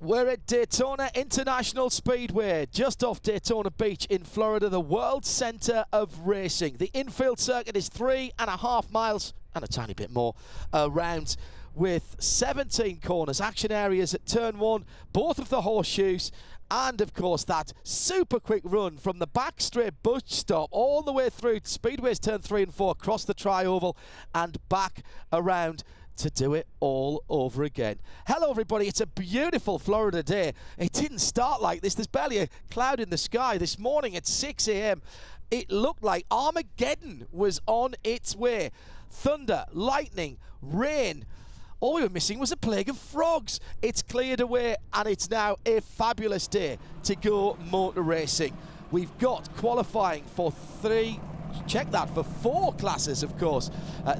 We're at Daytona International Speedway, just off Daytona Beach in Florida, the world center of racing. The infield circuit is 3.5 miles and a tiny bit more around, with 17 corners, action areas at turn 1, both of the horseshoes, and of course that super quick run from the back straight bus stop all the way through Speedway's turn 3 and 4, across the tri-oval and back around to do it all over again. Hello everybody, it's a beautiful Florida day. It didn't start like this. There's barely a cloud in the sky. This morning at 6 a.m. it looked like Armageddon was on its way. Thunder, lightning, rain. All we were missing was a plague of frogs. It's cleared away and it's now a fabulous day to go motor racing. We've got qualifying for for 4 classes, of course,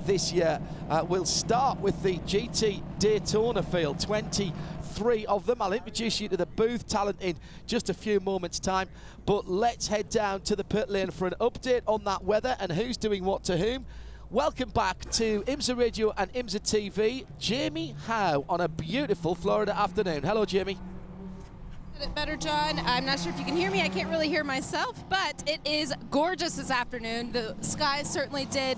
this year. We'll start with the GT Daytona field, 23 of them. I'll introduce you to the booth talent in just a few moments' time, but let's head down to the pit lane for an update on that weather and who's doing what to whom. Welcome back to IMSA Radio and IMSA TV. Jamie Howe on a beautiful Florida afternoon. Hello, Jamie. Better, John. I'm not sure if you can hear me. I can't really hear myself, but it is gorgeous this afternoon. The skies certainly did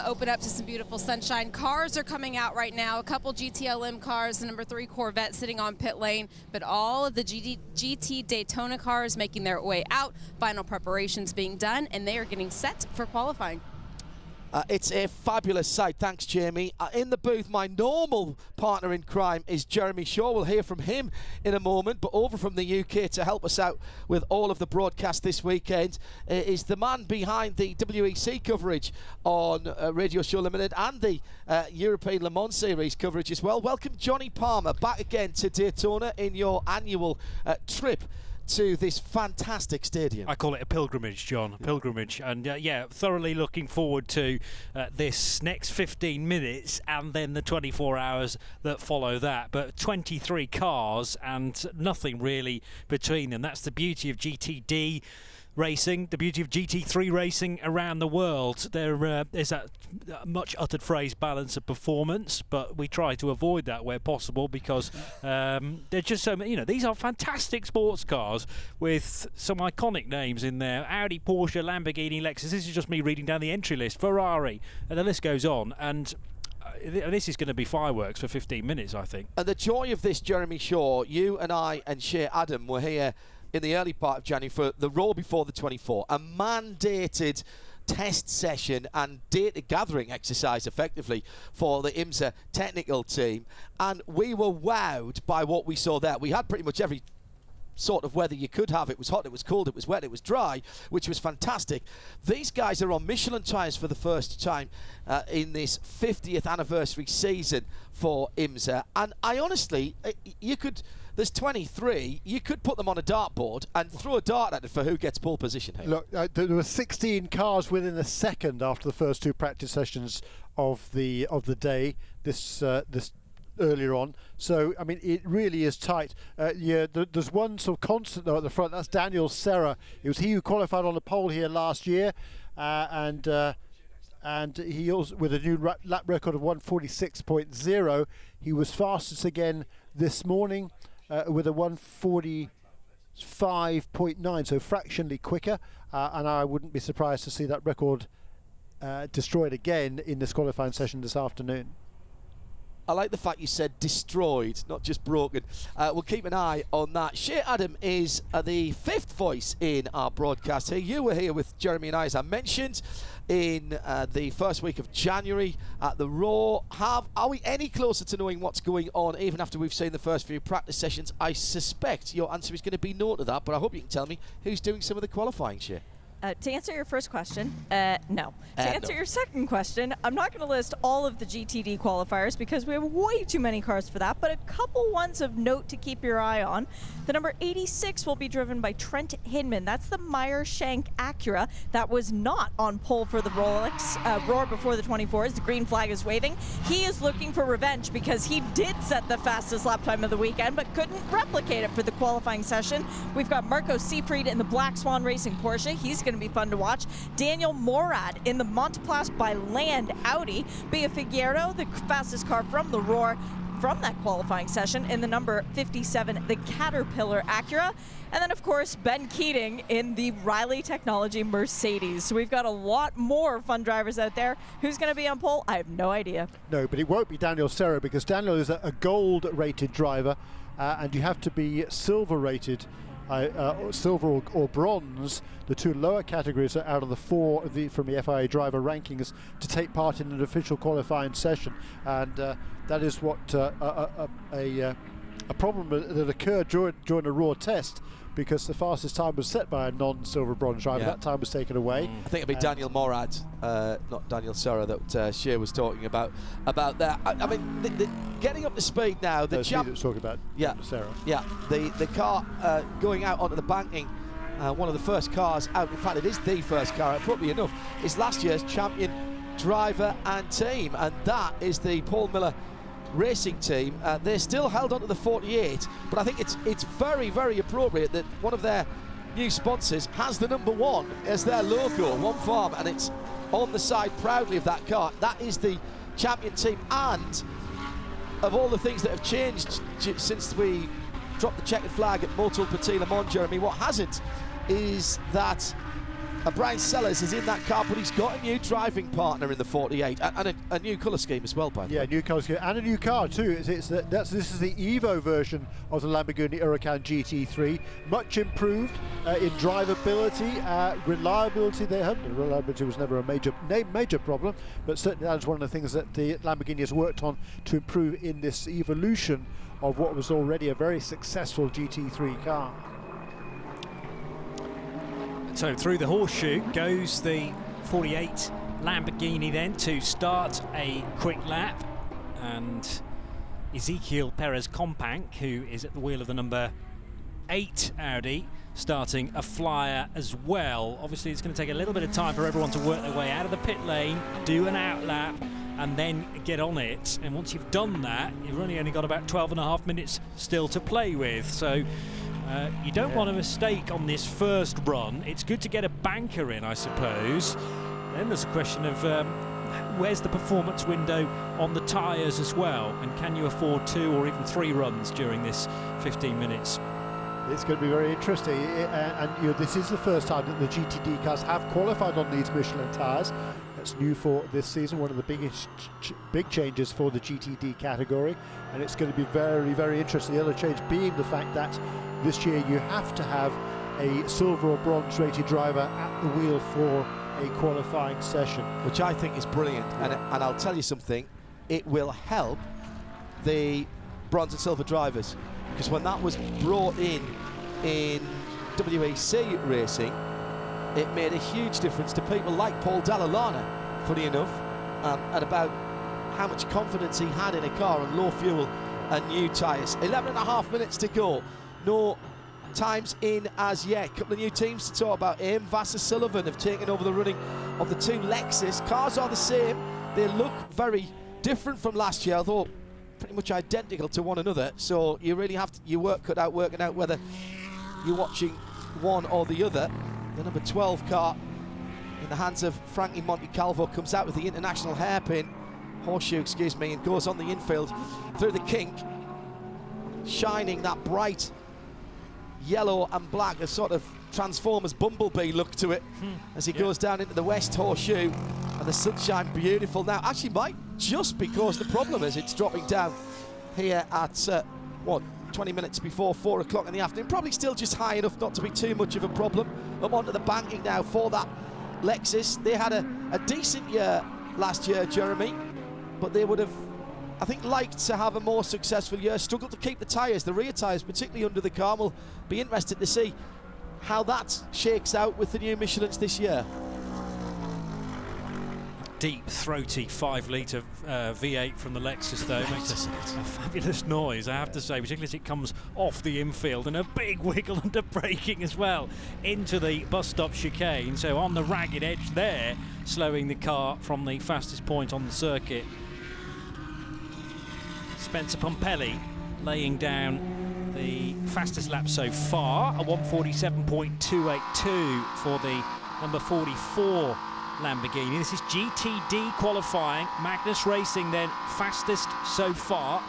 open up to some beautiful sunshine. Cars are coming out right now. A couple GTLM cars, the number 3 Corvette sitting on pit lane, but all of the GT Daytona cars making their way out. Final preparations being done, and they are getting set for qualifying. It's a fabulous sight. Thanks, Jamie. In the booth, my normal partner in crime is Jeremy Shaw. We'll hear from him in a moment, but over from the UK to help us out with all of the broadcast this weekend is the man behind the WEC coverage on Radio Show Limited and the European Le Mans Series coverage as well. Welcome, Johnny Palmer, back again to Daytona in your annual trip to this fantastic stadium. I call it a pilgrimage, John, pilgrimage. And yeah, thoroughly looking forward to this next 15 minutes and then the 24 hours that follow that. But 23 cars and nothing really between them. That's the beauty of GTD racing, the beauty of GT3 racing around the world. There is that much uttered phrase, balance of performance, but we try to avoid that where possible because they're just so many. You know, these are fantastic sports cars with some iconic names in there: Audi, Porsche, Lamborghini, Lexus. This is just me reading down the entry list. Ferrari, and the list goes on. And this is going to be fireworks for 15 minutes, I think. And the joy of this, Jeremy Shaw, you and I and Shea Adam were here in the early part of January for the Roll Before the 24, a mandated test session and data gathering exercise effectively for the IMSA technical team, and we were wowed by what we saw there. We had pretty much every sort of weather you could have. It was hot, it was cold, it was wet, it was dry, which was fantastic. These guys are on Michelin tyres for the first time in this 50th anniversary season for IMSA, and I honestly, there's 23. You could put them on a dartboard and throw a dart at it for who gets pole position here. Look, there were 16 cars within a second after the first 2 practice sessions of the day. This earlier on. So I mean, it really is tight. There's one sort of constant though at the front. That's Daniel Serra. It was he who qualified on the pole here last year, and he also, with a new lap record of 146.0, he was fastest again this morning. With a 145.9, so fractionally quicker, and I wouldn't be surprised to see that record destroyed again in this qualifying session this afternoon. I like the fact you said destroyed, not just broken. We'll keep an eye on that. Shea Adam is the 5th voice in our broadcast here. You were here with Jeremy and I, as I mentioned, in the first week of January at the Raw. Are we any closer to knowing what's going on even after we've seen the first few practice sessions? I suspect your answer is going to be no to that, but I hope you can tell me who's doing some of the qualifying, Shea. To answer your first question, no. To answer your second question, I'm not going to list all of the GTD qualifiers because we have way too many cars for that, but a couple ones of note to keep your eye on. The number 86 will be driven by Trent Hinman. That's the Meyer Shank Acura that was not on pole for the Rolex Roar Before the 24s. The green flag is waving. He is looking for revenge because he did set the fastest lap time of the weekend but couldn't replicate it for the qualifying session. We've got Marco Seefried in the Black Swan Racing Porsche. He's going to be fun to watch. Daniel Morad in the Montplace by Land Audi. Bea Figueiredo, the fastest car from the Roar. from that qualifying session in the number 57, the Caterpillar Acura. And then, of course, Ben Keating in the Riley Technology Mercedes. So we've got a lot more fun drivers out there. Who's going to be on pole? I have no idea. No, but it won't be Daniel Serra, because Daniel is a gold-rated driver, and you have to be silver-rated, silver or bronze. The two lower categories are out of the four from the FIA driver rankings to take part in an official qualifying session, and that is what a problem that occurred during a raw test, because the fastest time was set by a non-silver bronze driver. That time was taken away. I think it'd be Daniel Morad, not Daniel Serra, that Shea was talking about that. I mean, getting up to speed now. The champ was talking about Serra. Yeah, the car going out onto the banking. One of the first cars out. In fact, it is the first car out, probably enough. Is last year's champion driver and team, and that is the Paul Miller Racing team. They're still held onto the 48, but I think it's very, very appropriate that one of their new sponsors has the number 1 as their logo, One Farm, and it's on the side proudly of that car. That is the champion team, and of all the things that have changed since we dropped the checkered flag at Motul Petit Le Mans, Jeremy, what hasn't is that Brian Sellers is in that car, but he's got a new driving partner in the 48 and a new colour scheme as well, by the way. Yeah, new colour scheme and a new car too. This is the Evo version of the Lamborghini Huracan GT3, much improved in drivability, reliability. Reliability was never a major problem, but certainly that is one of the things that the Lamborghini has worked on to improve in this evolution of what was already a very successful GT3 car. So through the horseshoe goes the 48 Lamborghini then to start a quick lap, and Ezequiel Perez Companc, who is at the wheel of the number 8 Audi, starting a flyer as well. Obviously it's going to take a little bit of time for everyone to work their way out of the pit lane, do an out lap, and then get on it. And once you've done that, you've only got about 12.5 minutes still to play with. So you don't want a mistake on this first run. It's good to get a banker in, I suppose. Then there's a question of where's the performance window on the tyres as well, and can you afford 2 or even 3 runs during this 15 minutes? It's going to be very interesting, and this is the first time that the GTD cars have qualified on these Michelin tyres. That's new for this season, one of the biggest big changes for the GTD category, and it's going to be very, very interesting. The other change being the fact that this year you have to have a silver or bronze rated driver at the wheel for a qualifying session, which I think is brilliant. And I'll tell you something, it will help the bronze and silver drivers, because when that was brought in WEC racing, it made a huge difference to people like Paul Dalla funny enough, and about how much confidence he had in a car on low fuel and new tyres. 11.5 minutes to go. No times in as yet. Couple of new teams to talk about. AIM Vassar Sullivan have taken over the running of the two Lexus. Cars are the same. They look very different from last year, although pretty much identical to one another. So you really have to, your work cut out working out whether you're watching one or the other. The number 12 car in the hands of Frankie Montecalvo comes out with the international horseshoe, and goes on the infield through the kink, shining that bright yellow and black, a sort of Transformers Bumblebee look to it as he goes down into the west horseshoe, and the sunshine beautiful now. Actually might just because the problem is it's dropping down here at 20 minutes before 4 o'clock in the afternoon. Probably still just high enough not to be too much of a problem. Up onto the banking now for that Lexus. They had a decent year last year, Jeremy, but they would have, I think, liked to have a more successful year. Struggled to keep the tyres, the rear tyres, particularly under the car. We'll be interested to see how that shakes out with the new Michelins this year. Deep, throaty 5-litre V8 from the Lexus, though. Makes a fabulous noise, I have to say, particularly as it comes off the infield, and a big wiggle under braking as well into the bus stop chicane. So on the ragged edge there, slowing the car from the fastest point on the circuit. Spencer Pompelli laying down the fastest lap so far, a 147.282 for the number 44 Lamborghini. This is GTD qualifying. Magnus Racing then fastest so far.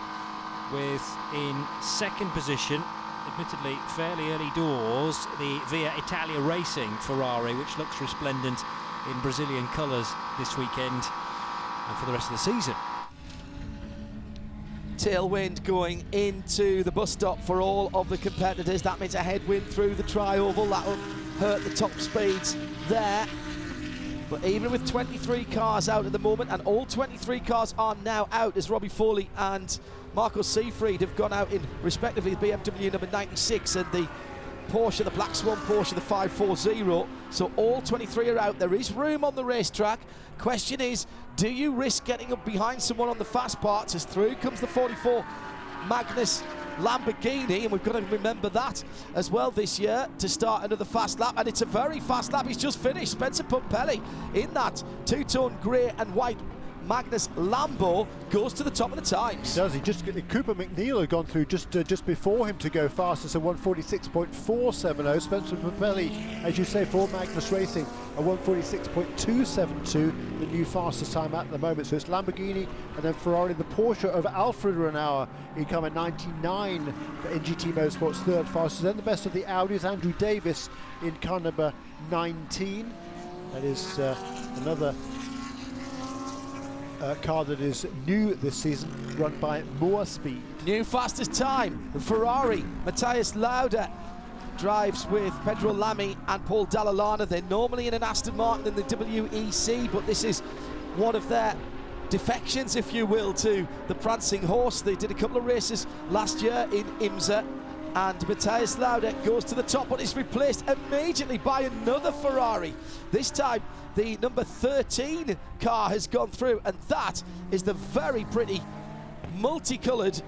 with, in second position, admittedly fairly early doors, the Via Italia Racing Ferrari, which looks resplendent in Brazilian colours this weekend and for the rest of the season. Tailwind going into the bus stop for all of the competitors. That means a headwind through the tri-oval. That will hurt the top speeds there. But even with 23 cars out at the moment, and all 23 cars are now out, as Robbie Foley and Marco Seefried have gone out in respectively the BMW number 96 and the Porsche, the Black Swan Porsche, the 540. So all 23 are out. There is room on the racetrack. Question is, do you risk getting up behind someone on the fast parts, as through comes the 44 Magnus Lamborghini, and we've got to remember that as well this year to start another fast lap, and it's a very fast lap. He's just finished. Spencer Pumpelly in that two-tone grey and white Magnus Lambo goes to the top of the times. Does he? Just Cooper McNeil had gone through just before him to go fastest, a 146.470. Spencer Pumpelly, as you say, for Magnus Racing, a 146.272, the new fastest time at the moment. So it's Lamborghini and then Ferrari, the Porsche of Alfred Renauer in car 99 for NGT Motorsports, third fastest. Then the best of the Audis, Andrew Davis in car number 19. That is another car that is new this season, run by Moore Speed. New fastest time, the Ferrari. Matthias Lauda drives with Pedro Lamy and Paul Dalla They're normally in an Aston Martin in the WEC, but this is one of their defections, if you will, to the Prancing Horse. They did a couple of races last year in IMSA, and Matthias Lauda goes to the top, but is replaced immediately by another Ferrari. This time the number 13 car has gone through, and that is the very pretty multicoloured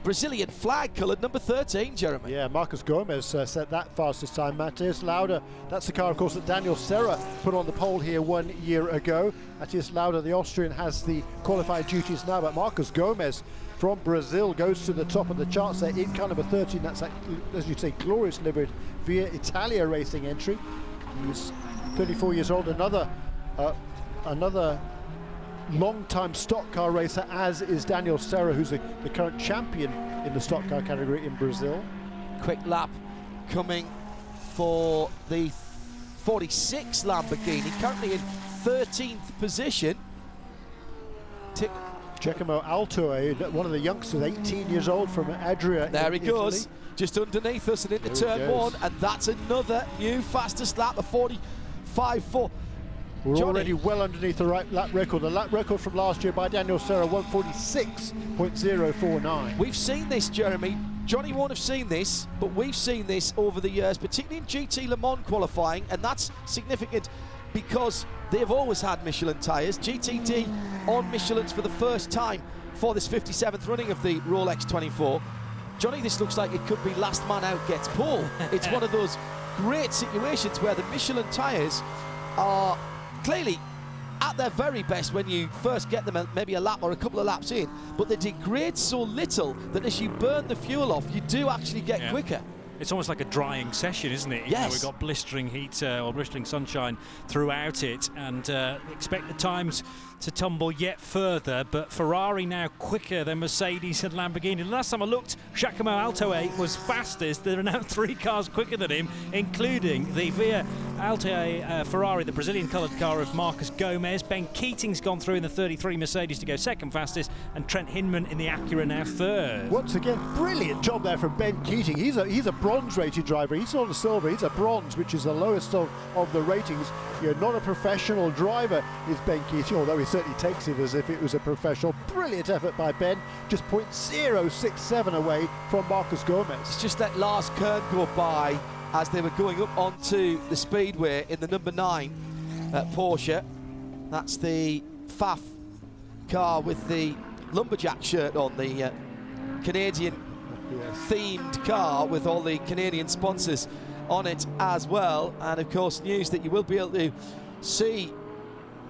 Brazilian flag coloured number 13, Jeremy. Yeah, Marcos Gomez set that fastest time. Matthias Lauda, that's the car, of course, that Daniel Serra put on the pole here 1 year ago. Matthias Lauda, the Austrian, has the qualifying duties now, but Marcos Gomez from Brazil goes to the top of the charts there in car number 13. That's, as you say, glorious livered Via Italia Racing entry. He's 34 years old, another long-time stock car racer, as is Daniel Serra, who's the current champion in the stock car category in Brazil. Quick lap coming for the 46 Lamborghini, currently in 13th position. Giacomo Altoe, one of the youngsters, 18 years old, from Adria. There he goes, Italy. just underneath us and into turn one, and that's another new fastest lap, a 45.4. We're Johnny, already well underneath the lap record. The lap record from last year by Daniel Serra, 146.049. We've seen this, Jeremy. Johnny won't have seen this, but we've seen this over the years, particularly in GT Le Mans qualifying, and that's significant because they've always had Michelin tyres. GTD on Michelin's for the first time for this 57th running of the Rolex 24. Johnny, this looks like it could be last man out gets pole. It's one of those great situations where the Michelin tyres are clearly at their very best when you first get them maybe a lap or a couple of laps in, but they degrade so little that as you burn the fuel off, you do actually get quicker. It's almost like a drying session, isn't it? Yes. We've got blistering heat or blistering sunshine throughout it, and expect the times to tumble yet further, but Ferrari now quicker than Mercedes and Lamborghini. The last time I looked, Giacomo Altoe was fastest. There are now 3 cars quicker than him, including the Via Altoe Ferrari, the Brazilian coloured car of Marcos Gomez. Ben Keating's gone through in the 33 Mercedes to go second fastest, and Trent Hinman in the Acura now third. Once again, brilliant job there from Ben Keating. He's a bronze-rated driver. He's not a silver, he's a bronze, which is the lowest of the ratings. You're not a professional driver, is Ben Keating, although he certainly takes it as if it was a professional. Brilliant effort by Ben, just 0.067 away from Marcos Gomez. It's just let Lars Kern go by as they were going up onto the speedway in the number 9 Porsche. That's the Pfaff car with the lumberjack shirt on, the Canadian themed car with all the Canadian sponsors on it as well. And of course, news that you will be able to see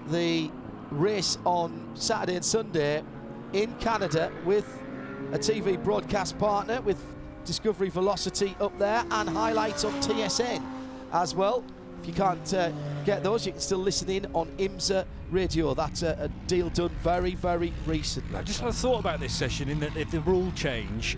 the race on Saturday and Sunday in Canada with a TV broadcast partner, with Discovery Velocity up there and highlights on TSN as well. If you can't get those, you can still listen in on IMSA Radio. That's a deal done very, very recently. I just had a thought about this session in that the rule change.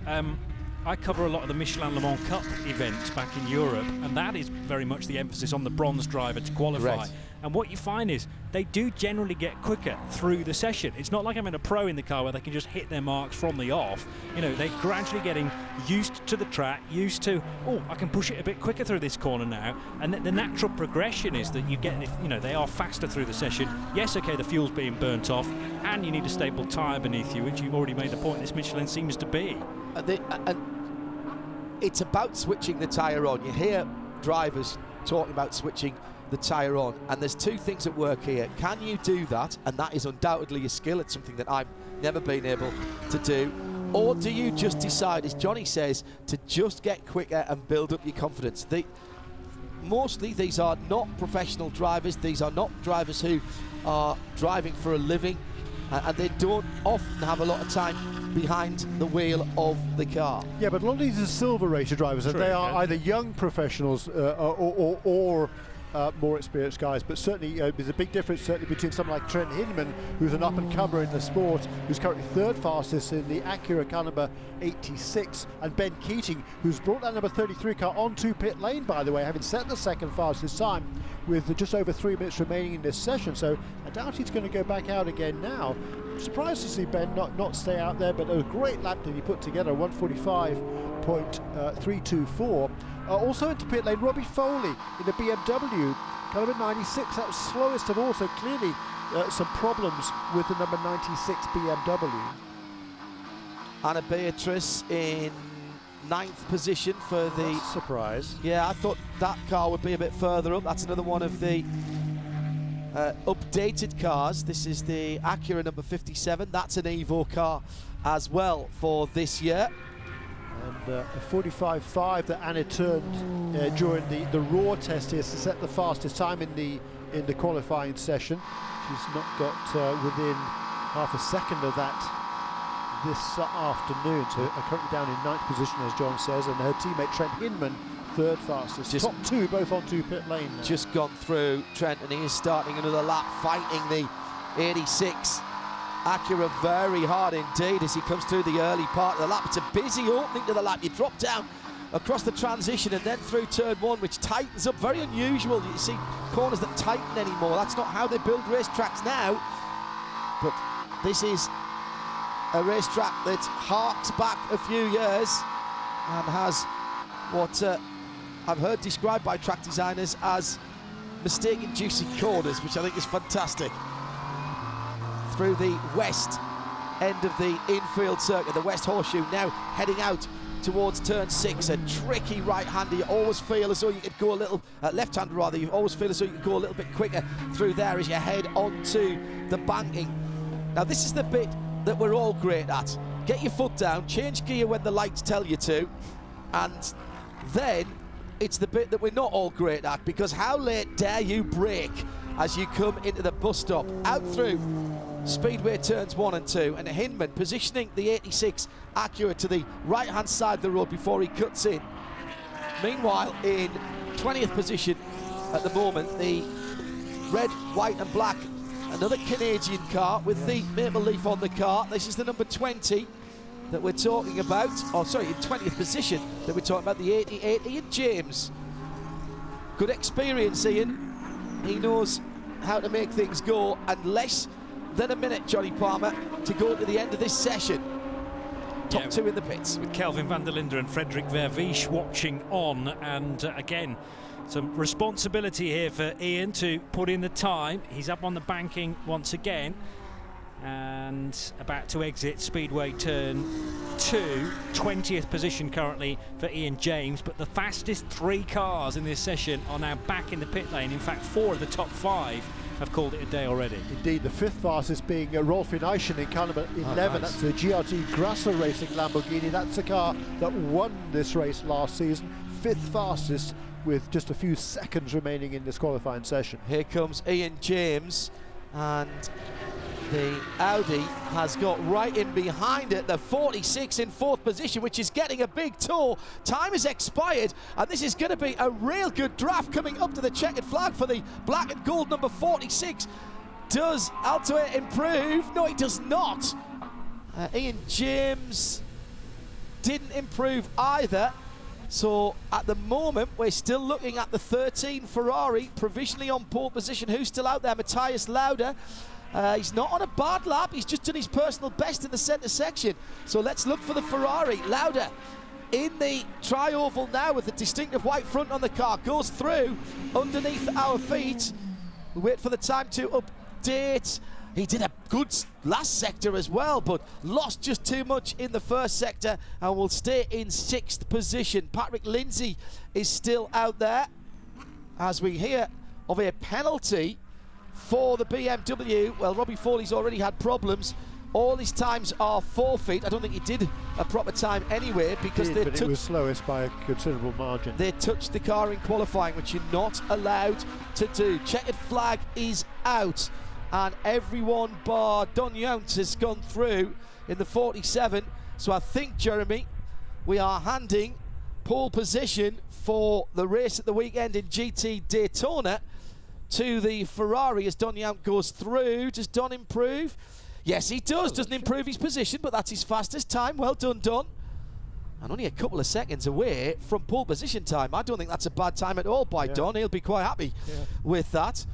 I cover a lot of the Michelin Le Mans Cup events back in Europe, and that is very much the emphasis on the bronze driver to qualify. Correct. And what you find is they do generally get quicker through the session. It's not like I'm in a pro in the car where they can just hit their marks from the off. You know, they're gradually getting used to the track, used to, oh, I can push it a bit quicker through this corner now. And the natural progression is that you get, you know, they are faster through the session. Yes, okay, the fuel's being burnt off, and you need a stable tyre beneath you, which you've already made the point this Michelin seems to be. It's about switching the tyre on. You hear drivers talking about switching the tyre on, and there's two things at work here. Can you do that? And that is undoubtedly a skill. It's something that I've never been able to do. Or do you just decide, as Johnny says, to just get quicker and build up your confidence? Mostly these are not professional drivers. These are not drivers who are driving for a living, and they don't often have a lot of time behind the wheel of the car. Yeah, but a lot of these are silver racer drivers, and they are either young professionals or more experienced guys. But certainly there's a big difference certainly between someone like Trent Hinman, who's an up-and-comer in the sport, who's currently third fastest in the Acura car number 86, and Ben Keating, who's brought that number 33 car onto pit lane, by the way, having set the second fastest time with just over 3 minutes remaining in this session. So I doubt he's going to go back out again now. I'm surprised to see Ben not stay out there, but a great lap that he put together, 1:45.324. Also into pit lane, Robbie Foley in the BMW, car number 96. That was slowest of all, so clearly some problems with the number 96 BMW. Anna Beatrice in 9th position for the surprise. Yeah, I thought that car would be a bit further up. That's another one of the updated cars. This is the Acura number 57. That's an Evo car as well for this year. And a 45.5 that Anna turned during the raw test here to set the fastest time in the qualifying session. She's not got within half a second of that this afternoon, so currently down in 9th position, as John says, and her teammate Trent Hinman third fastest. Top two, both onto pit lane now. Just gone through Trent, and he is starting another lap, fighting the 86 Acura very hard indeed as he comes through the early part of the lap. It's a busy opening to the lap. You drop down across the transition and then through turn one, which tightens up. Very unusual. You see corners that tighten anymore. That's not how they build racetracks now. But this is a racetrack that harks back a few years and has what I've heard described by track designers as mistake-inducing corners, which I think is fantastic. Through the west end of the infield circuit, the West Horseshoe, now heading out towards turn 6. A tricky right-hander. You always feel as though you could go a little, left-hander rather, you always feel as though you could go a little bit quicker through there as you head onto the banking. Now this is the bit that we're all great at. Get your foot down, change gear when the lights tell you to, and then it's the bit that we're not all great at, because how late dare you brake as you come into the bus stop? Out through Speedway turns 1 and 2, and Hinman positioning the 86 Acura to the right-hand side of the road before he cuts in. Meanwhile, in 20th position at the moment, the red, white and black, another Canadian car with the maple leaf on the car. This is the number 20 that we're talking about. Oh, sorry, in 20th position that we're talking about, the 88, Ian James. Good experience, Ian. He knows how to make things go, and less than a minute, Johnny Palmer, to go to the end of this session. Top two in the pits. With Kelvin van der Linde and Frederik Vervies watching on, and again, some responsibility here for Ian to put in the time. He's up on the banking once again, and about to exit Speedway turn 2. 20th position currently for Ian James, but the fastest 3 cars in this session are now back in the pit lane. In fact, 4 of the top 5 have called it a day already. Indeed, the 5th fastest being Rolf Ineichen in car number 11. Nice. That's the GRT Grasser Racing Lamborghini. That's the car that won this race last season. 5th fastest with just a few seconds remaining in this qualifying session. Here comes Ian James, and the Audi has got right in behind it, the 46 in 4th position, which is getting a big toll. Time has expired, and this is going to be a real good draft coming up to the checkered flag for the black and gold number 46. Does Altoir improve? No, he does not. Ian James didn't improve either. So at the moment, we're still looking at the 13 Ferrari provisionally on pole position. Who's still out there? Matthias Lauda. He's not on a bad lap. He's just done his personal best in the centre section. So let's look for the Ferrari. Lauda in the tri-oval now with the distinctive white front on the car. Goes through underneath our feet. We wait for the time to update. He did a good last sector as well, but lost just too much in the first sector and will stay in 6th position. Patrick Lindsay is still out there as we hear of a penalty for the BMW. Well, Robbie Foley's already had problems. All his times are forfeit. I don't think he did a proper time anyway because it was slowest by a considerable margin. They touched the car in qualifying, which you're not allowed to do. Checkered flag is out, and everyone bar Don Yount has gone through in the 47. So I think, Jeremy, we are handing pole position for the race at the weekend in GT Daytona to the Ferrari as Don Yount goes through. Does Don improve? Yes, he does. Doesn't improve his position, but that's his fastest time. Well done, Don. And only a couple of seconds away from pole position time. I don't think that's a bad time at all by Don. He'll be quite happy with that.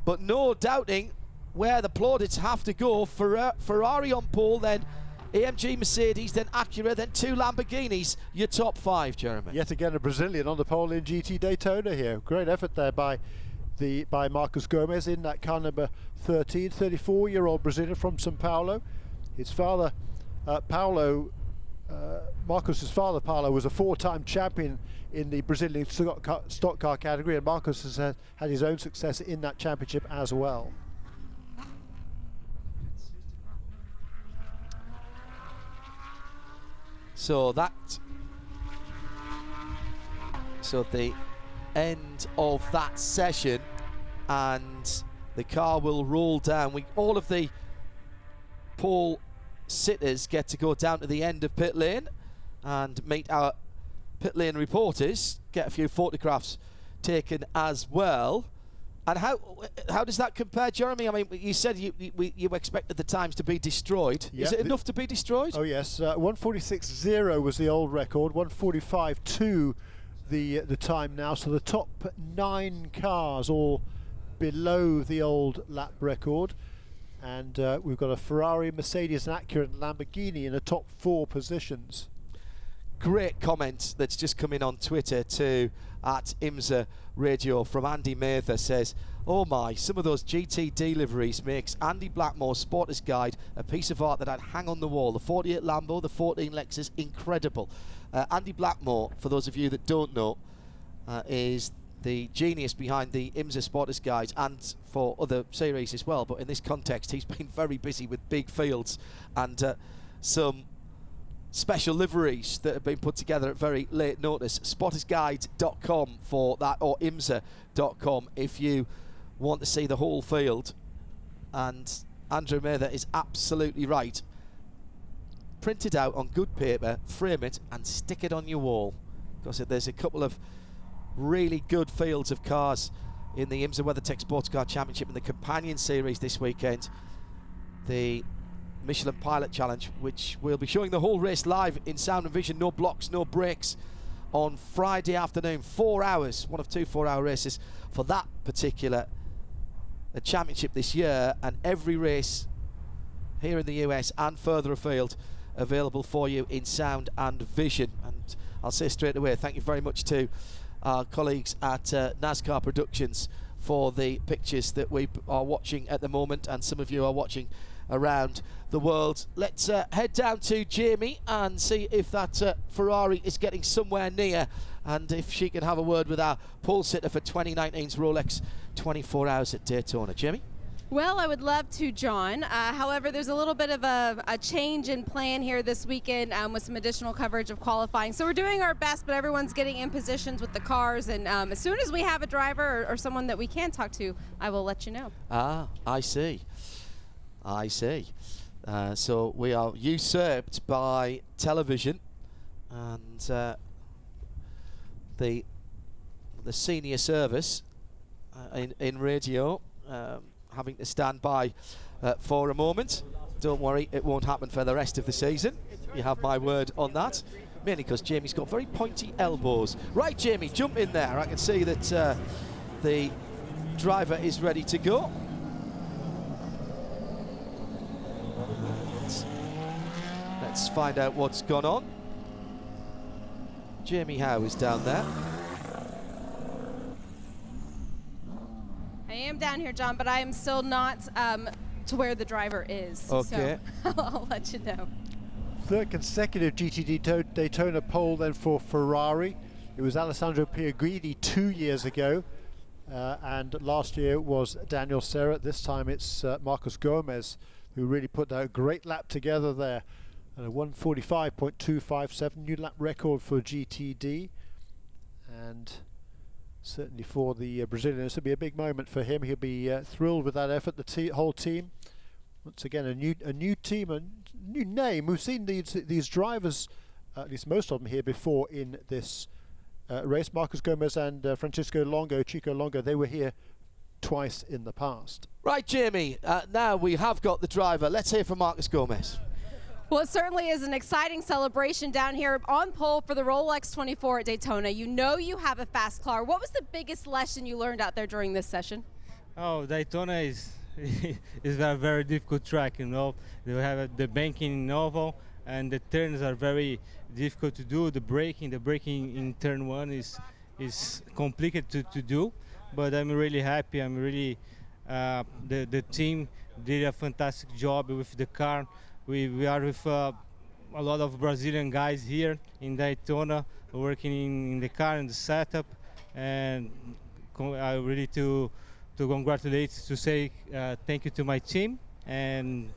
But no doubting where the plaudits have to go. Ferrari on pole, then AMG Mercedes, then Acura, then 2 Lamborghinis. Your top 5, Jeremy. Yet again a Brazilian on the pole in GT Daytona here. Great effort there by Marcos Gomez in that car number 13, 34-year-old Brazilian from São Paulo. His father, Marcos's father, Paulo, was a 4-time champion in the Brazilian stock car category, and Marcos has had his own success in that championship as well. So the end of that session, and the car will roll down. All of the pole sitters get to go down to the end of pit lane and meet our pit lane reporters, get a few photographs taken as well. And how does that compare, Jeremy? I mean, you said you expected the times to be destroyed. Yep. Is it enough to be destroyed? Oh yes, 1:46.0 was the old record. 1:45.2 the time now. So the top 9 cars all below the old lap record, and we've got a Ferrari, Mercedes, and Acura and Lamborghini in the top 4 positions. Great comment that's just come in on Twitter too, at IMSA Radio, from Andy Mather. Says, oh my, some of those GT liveries makes Andy Blackmore's Sporters Guide a piece of art that I'd hang on the wall. The 48 Lambo, the 14 Lexus, incredible. Andy Blackmore, for those of you that don't know, is the genius behind the IMSA Sporters Guides and for other series as well, but in this context he's been very busy with big fields and some special liveries that have been put together at very late notice. Spottersguide.com for that, or IMSA.com if you want to see the whole field. And Andrew Mather is absolutely right. Print it out on good paper, frame it and stick it on your wall, because there's a couple of really good fields of cars in the IMSA WeatherTech SportsCar Championship in the companion series this weekend. The Michelin Pilot Challenge, which we'll be showing the whole race live in sound and vision, no blocks, no breaks, on Friday afternoon. 4 hours, one of 2 4-hour races for that particular championship this year, and every race here in the US and further afield available for you in sound and vision. And I'll say straight away, thank you very much to our colleagues at NASCAR Productions for the pictures that we are watching at the moment, and some of you are watching around the world. Let's head down to Jamie and see if that Ferrari is getting somewhere near, and if she can have a word with our pole sitter for 2019's Rolex 24 Hours at Daytona. Jamie? Well, I would love to, John. However, there's a little bit of a change in plan here this weekend with some additional coverage of qualifying. So we're doing our best, but everyone's getting in positions with the cars. And as soon as we have a driver or someone that we can talk to, I will let you know. Ah, I see. I see. So we are usurped by television, and the senior service in radio having to stand by for a moment. Don't worry, it won't happen for the rest of the season. You have my word on that. Mainly because Jamie's got very pointy elbows. Right, Jamie, jump in there. I can see that the driver is ready to go. Let's find out what's gone on. Jamie Howe is down there. I am down here, John, but I am still not to where the driver is. Okay. So I'll let you know. Third consecutive GT Daytona pole then for Ferrari. It was Alessandro Pierguidi 2 years ago, and last year was Daniel Serra. This time it's Marcos Gomez, who really put a great lap together there. And a 1:45.257 new lap record for GTD, and certainly for the Brazilian, this will be a big moment for him. He'll be thrilled with that effort. The whole team, once again, a new team, a new name. We've seen these drivers, at least most of them here before in this race. Marcos Gomez and Chico Longo, they were here twice in the past. Right, Jamie, now we have got the driver. Let's hear from Marcos Gomez. Well, it certainly is an exciting celebration down here on pole for the Rolex 24 at Daytona. You know you have a fast car. What was the biggest lesson you learned out there during this session? Oh, Daytona is a very difficult track, you know. They have the banking in oval, and the turns are very difficult to do. The braking in turn one is complicated to do, but I'm really happy. I'm really the team did a fantastic job with the car. We are with a lot of Brazilian guys here in Daytona working in the car and the setup, and I really to congratulate, to say thank you to my team, and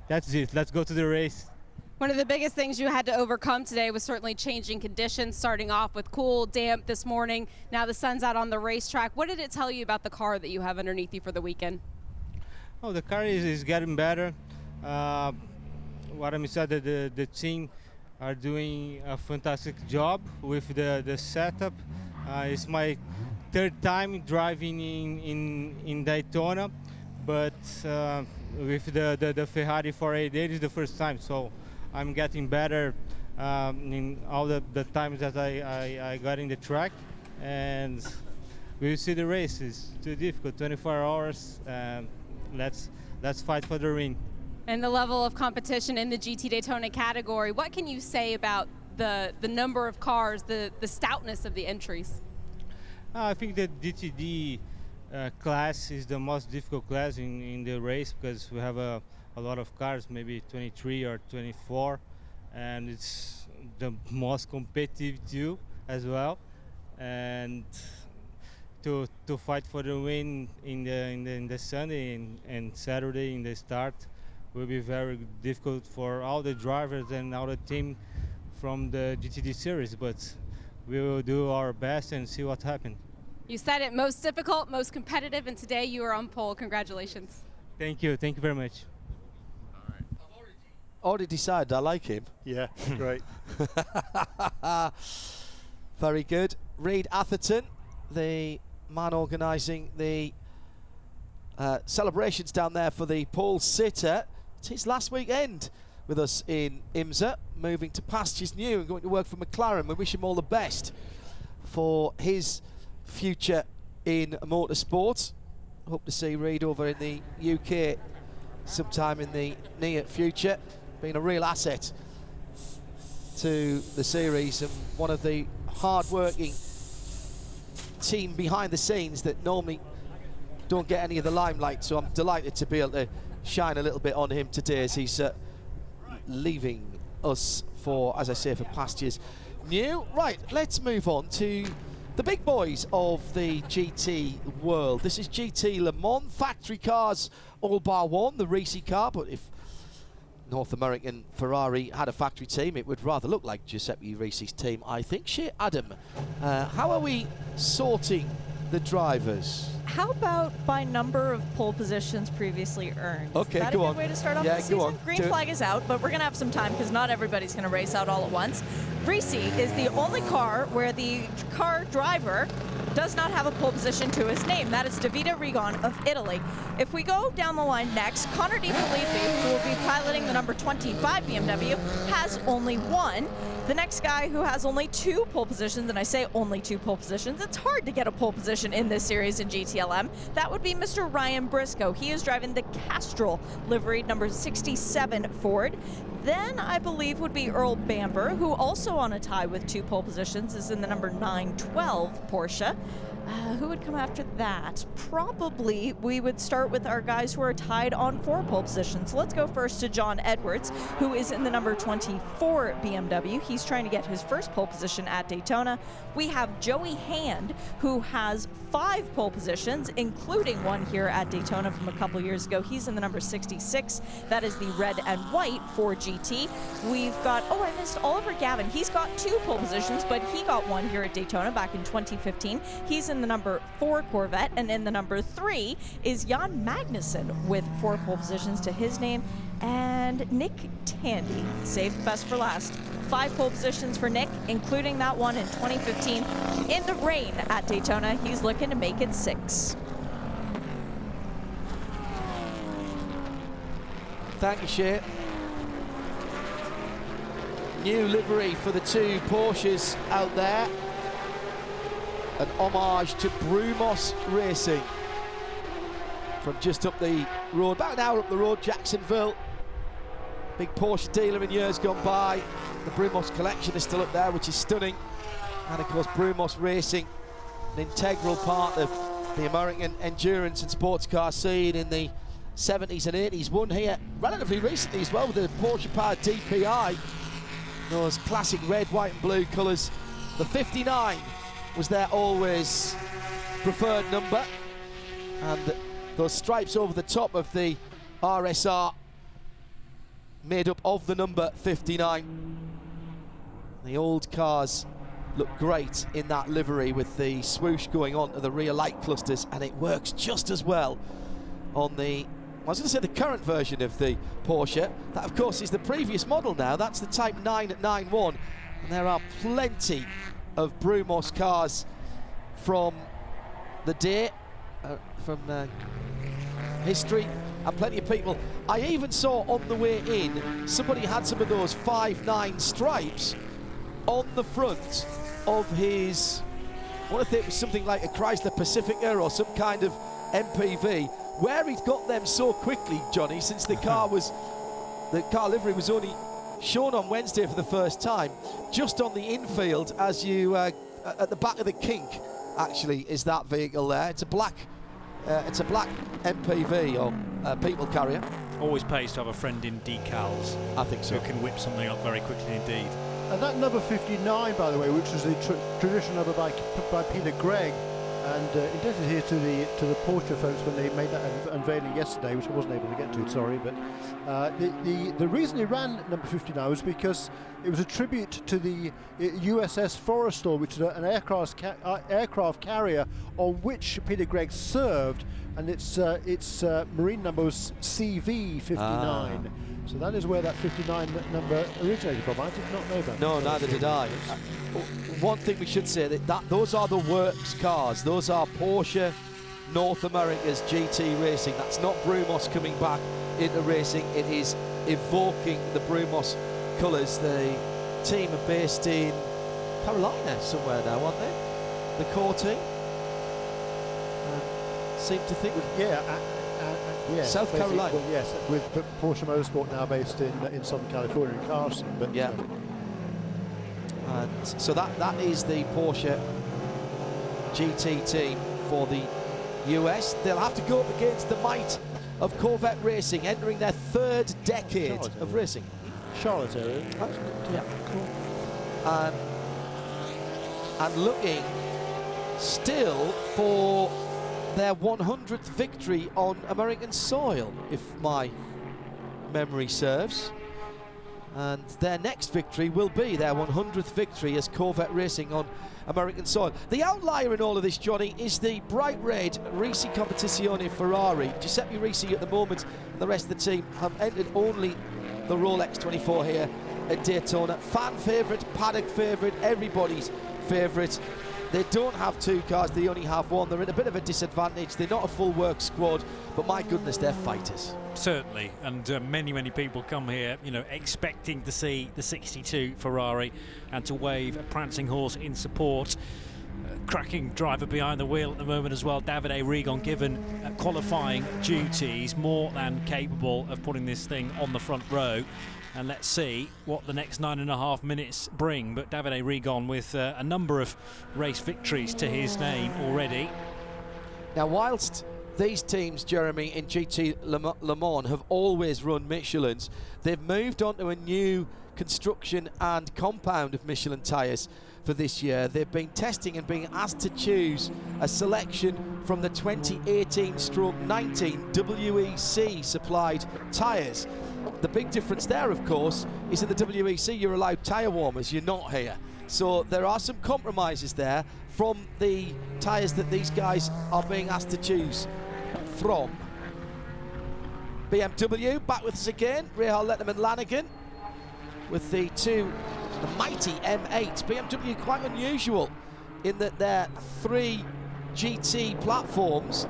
that's it. Let's go to the race. One of the biggest things you had to overcome today was certainly changing conditions, starting off with cool, damp this morning. Now the sun's out on the racetrack. What did it tell you about the car that you have underneath you for the weekend? Oh, the car is getting better. What I'm saying, that the team are doing a fantastic job with the setup. It's my third time driving in Daytona, but with the Ferrari 488 is the first time, so I'm getting better in all the times that I got in the track, and we'll see the race. It's too difficult, 24 hours. Let's fight for the win. And the level of competition in the GT Daytona category, what can you say about the number of cars, the stoutness of the entries? I think the GTD class is the most difficult class in the race, because we have a lot of cars, maybe 23 or 24, and it's the most competitive too as well. And to fight for the win in the Sunday and Saturday in the start will be very difficult for all the drivers and all the team from the GTD series, but we will do our best and see what happens. You said it, most difficult, most competitive, and today you are on pole. Congratulations. Thank you very much. Already decided I like him. Yeah, great. Very good. Reid Atherton, the man organising the celebrations down there for the pole sitter. It's his last weekend with us in IMSA, moving to pastures new and going to work for McLaren. We wish him all the best for his future in motorsport. Hope to see Reid over in the UK sometime in the near future. Being a real asset to the series and one of the hard-working team behind the scenes that normally don't get any of the limelight, so I'm delighted to be able to shine a little bit on him today as he's leaving us for, as I say, for pastures new. Right, let's move on to the big boys of the GT world. This is GT Le Mans, factory cars all bar one, the Risi car, but if North American Ferrari had a factory team, it would rather look like Giuseppe Risi's team, I think. Shea Adam, how are we sorting the drivers. How about by number of pole positions previously earned? Okay, Is that go a on. good way to start off Yeah, the season? go on. Green Do it. flag is out, but we're going to have some time because not everybody's going to race out all at once. Reese is the only car where the car driver does not have a pole position to his name. That is Davide Rigon of Italy. If we go down the line next, Connor Di Filippi, who will be piloting the number 25 BMW, has only one. The next guy who has only 2 pole positions, and I say only 2 pole positions, it's hard to get a pole position in this series in GTLM. That would be Mr. Ryan Briscoe. He is driving the Castrol livery number 67 Ford. Then I believe would be Earl Bamber, who also on a tie with 2 pole positions is in the number 912 Porsche. Who would come after that? Probably we would start with our guys who are tied on 4 pole positions. So let's go first to John Edwards, who is in the number 24 BMW. He's trying to get his first pole position at Daytona. We have Joey Hand, who has 5 pole positions, including one here at Daytona from a couple years ago. He's in the number 66. That is the red and white Ford GT. We've got, oh, I missed Oliver Gavin. He's got 2 pole positions, but he got one here at Daytona back in 2015. He's in the number 4 Corvette, and in the number 3 is Jan Magnussen with 4 pole positions to his name, and Nick Tandy saved the best for last. 5 pole positions for Nick, including that one in 2015 in the rain at Daytona. He's looking to make it 6. Thank you, Shea. New livery for the 2 Porsches out there. An homage to Brumos Racing from just up the road, about an hour up the road, Jacksonville. Big Porsche dealer in years gone by. The Brumos collection is still up there, which is stunning. And of course, Brumos Racing, an integral part of the American endurance and sports car scene in the 70s and 80s. Won here relatively recently as well with the Porsche powered DPI. Those classic red, white and blue colours. The 59 was their always preferred number, and those stripes over the top of the RSR made up of the number 59. The old cars look great in that livery with the swoosh going on to the rear light clusters, and it works just as well on the, I was going to say the current version of the Porsche. That of course is the previous model now. That's the Type 991, and there are plenty of Brumos cars from the day, from history, and plenty of people. I even saw on the way in, somebody had some of those 5.9 stripes on the front of his, I want to think it was something like a Chrysler Pacifica or some kind of MPV, where he'd got them so quickly, Johnny, since the car livery was only shown on Wednesday for the first time. Just on the infield, as you at the back of the kink, actually, is that vehicle there. It's a black MPV or people carrier. Always pays to have a friend in decals. I think so. Who can whip something up very quickly indeed. And that number 59, by the way, which was the traditional number by Peter Gregg, and indebted here to the Porsche folks when they made that unveiling yesterday, which I wasn't able to get to, sorry. But the reason he ran number 59 was because it was a tribute to the USS Forrestal, which is an aircraft carrier on which Peter Gregg served, and its marine number was CV-59. So that is where that 59 number originated from. I did not know that. No, neither did I. One thing we should say, that those are the works cars. Those are Porsche North America's GT racing. That's not Brumos coming back into racing. It is evoking the Brumos colours. The team are based in Carolina somewhere now, aren't they? The core team. Seem to think with yes, South Carolina. Well, yes, with Porsche Motorsport now based in Southern California in Carson. But yeah. And so that is the Porsche GT team for the US. They'll have to go up against the might of Corvette Racing, entering their 3rd decade of racing. Charlotte area. Yeah, cool. And looking still for their 100th victory on American soil, if my memory serves. and their next victory will be their 100th victory as Corvette racing on American soil. The outlier in all of this, Johnny, is the bright red Risi Competizione Ferrari. Giuseppe Risi at the moment and the rest of the team have entered only the Rolex 24 here at Daytona. Fan favourite, paddock favourite, everybody's favourite. They don't have two cars, they only have one. They're at a bit of a disadvantage. They're not a full work squad, but my goodness, they're fighters. Certainly, and many people come here, you know, expecting to see the 62 Ferrari and to wave a prancing horse in support. Cracking driver behind the wheel at the moment as well, Davide Rigon, given qualifying duties, more than capable of putting this thing on the front row. And let's see what the next 9.5 minutes bring. But Davide Rigon with a number of race victories to his name already. Now, whilst these teams, Jeremy, in GT Le Mans have always run Michelins, they've moved on to a new construction and compound of Michelin tyres for this year. They've been testing and being asked to choose a selection from the 2018-19 WEC supplied tyres. The big difference there, of course, is in the WEC you're allowed tyre warmers, you're not here. So there are some compromises there from the tyres that these guys are being asked to choose from. BMW back with us again, Rahal Letterman Lanigan with the mighty M8. BMW quite unusual in that their 3 GT platforms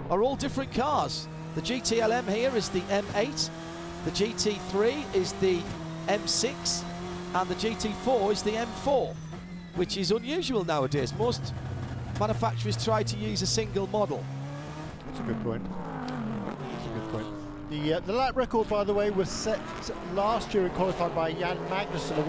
are all different cars. The GTLM here is the M8, the GT3 is the M6, and the GT4 is the M4, which is unusual nowadays. Most manufacturers try to use a single model. That's a good point. That's a good point. The lap record, by the way, was set last year and qualified by Jan Magnussen at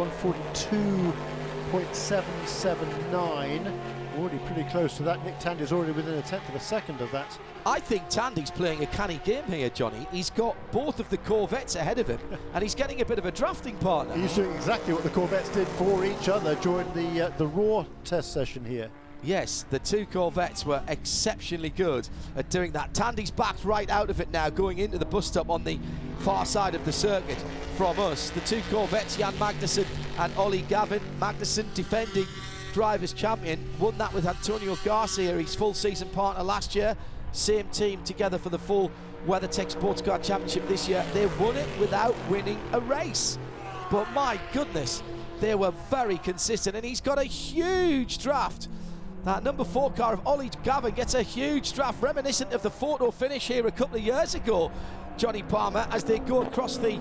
142.779. Already pretty close to that. Nick Tandy's already within a tenth of a second of that. I think Tandy's playing a canny game here, Johnny. He's got both of the Corvettes ahead of him, and he's getting a bit of a drafting partner. He's doing exactly what the Corvettes did for each other during the Raw test session here. Yes, the two Corvettes were exceptionally good at doing that. Tandy's backed right out of it now, going into the bus stop on the far side of the circuit from us. The two Corvettes, Jan Magnussen and Ollie Gavin. Magnussen defending Drivers' Champion, won that with Antonio Garcia, his full season partner last year. Same team together for the full WeatherTech SportsCar Championship this year. They won it without winning a race. But my goodness, they were very consistent, and he's got a huge draft. That number 4 car of Ollie Gavin gets a huge draft, reminiscent of the photo finish here a couple of years ago, Johnny Palmer, as they go across the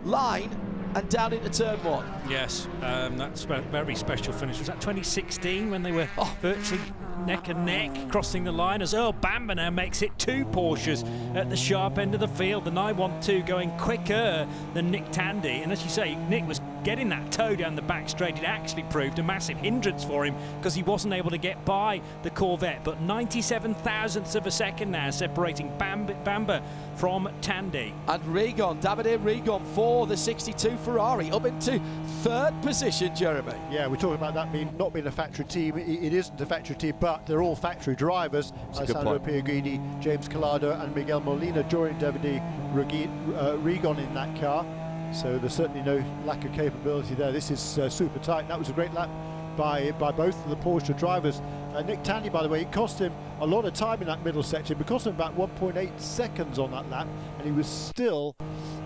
line and down into turn 1. Yes, that's a very special finish. Was that 2016 when they were virtually neck and neck crossing the line, as Earl Bamber now makes it 2 Porsches at the sharp end of the field. The 912 going quicker than Nick Tandy, and as you say, Nick was getting that toe down the back straight. It actually proved a massive hindrance for him because he wasn't able to get by the Corvette, but 97 thousandths of a second now separating Bamber from Tandy. And Rigon, Davide Rigon for the 62 Ferrari up into 3rd position, Jeremy. Yeah, we're talking about that not being a factory team. It isn't a factory team, but they're all factory drivers. Alessandro Pierguidi, James Collado and Miguel Molina joining Davide Rigon in that car. So there's certainly no lack of capability there. This is super tight. That was a great lap by both of the Porsche drivers. Nick Tandy, by the way, it cost him a lot of time in that middle section. It cost him about 1.8 seconds on that lap, and he was still,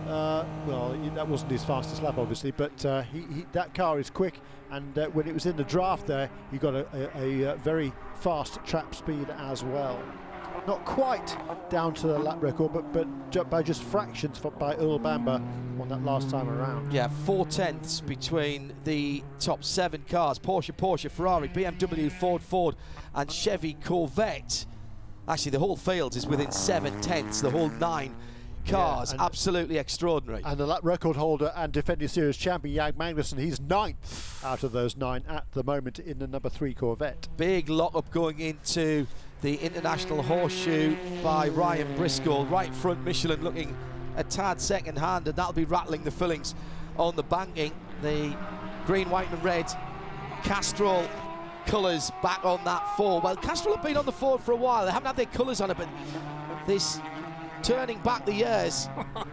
well, that wasn't his fastest lap, obviously, but that car is quick, and when it was in the draft there, he got a very fast trap speed as well. Not quite down to the lap record, but by just fractions by Earl Bamber on that last time around. Yeah, 4 tenths between the top 7 cars. Porsche, Ferrari, BMW, Ford, and Chevy Corvette. Actually, the whole field is within 7 tenths, the whole 9 cars. Yeah, absolutely extraordinary. And the lap record holder and defending series champion Jan Magnussen, he's 9th out of those 9 at the moment in the number 3 Corvette. Big lock-up going into the International Horseshoe by Ryan Briscoe. Right front Michelin looking a tad second hand, and that'll be rattling the fillings on the banking. The green, white and red Castrol colours back on that Ford. Well, Castrol have been on the Ford for a while. They haven't had their colours on it, but this turning back the years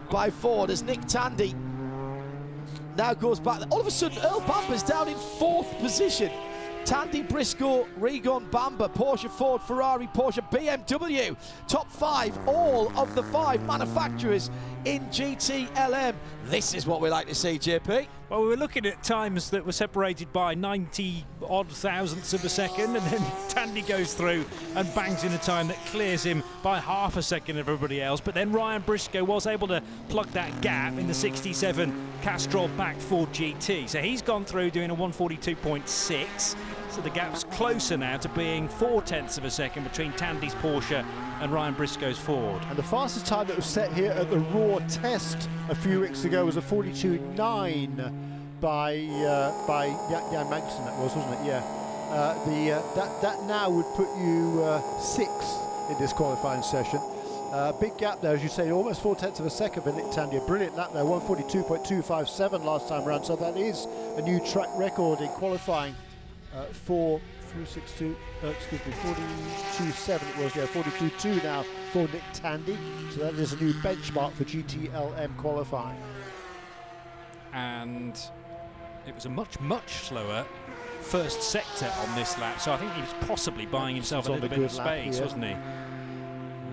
by Ford as Nick Tandy now goes back. All of a sudden, Earl Bamber's down in 4th position. Tandy, Briscoe, Regan, Bamber, Porsche, Ford, Ferrari, Porsche, BMW. Top 5, all of the 5 manufacturers in GTLM. This is what we like to see, JP. Well, we were looking at times that were separated by 90-odd thousandths of a second, and then Tandy goes through and bangs in a time that clears him by half a second of everybody else. But then Ryan Briscoe was able to plug that gap in the 67 Castrol-backed Ford GT. So he's gone through doing a 142.6. So the gap's closer now to being 0.4 of a second between Tandy's Porsche and Ryan Briscoe's Ford. And the fastest time that was set here at the Raw test a few weeks ago was a 42.9 by Jan Magnussen, that was, wasn't it? Yeah. That now would put you 6th in this qualifying session. Big gap there, as you say, almost 0.4 of a second for Nick Tandy. A brilliant lap there, 142.257 last time around. So that is a new track record in qualifying for 42.7 it was, yeah, 42.2 now for Nick Tandy. So that is a new benchmark for GTLM qualifying. And it was a much slower first sector on this lap, so I think he was possibly buying himself a little bit of space, wasn't he?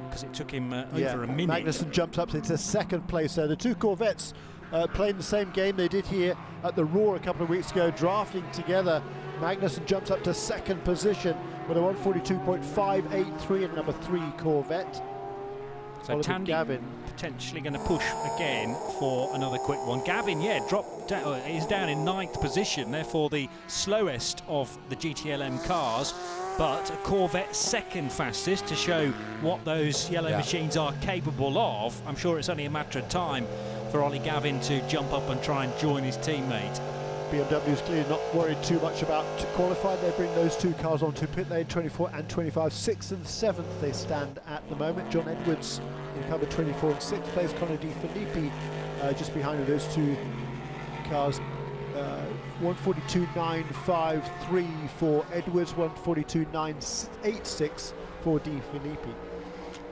Because it took him over a minute. Magnussen jumps up into 2nd place there. The 2 Corvettes playing the same game they did here at the Raw a couple of weeks ago, drafting together. Magnussen jumps up to 2nd position with a 142.583 in number 3 Corvette. So Tandy Gavin potentially going to push again for another quick one. Gavin, yeah, dropped down, is down in 9th position, therefore the slowest of the GTLM cars, but a Corvette 2nd fastest to show what those yellow machines are capable of. I'm sure it's only a matter of time for Ollie Gavin to jump up and try and join his teammate. BMW's clearly not worried too much about qualifying. They bring those 2 cars onto pit lane, 24 and 25. 6th and 7th they stand at the moment. John Edwards in cover 24 and 6th place. Connor Di Filippi just behind those 2 cars. 142.953 for Edwards, 142.986 for Di Filippi.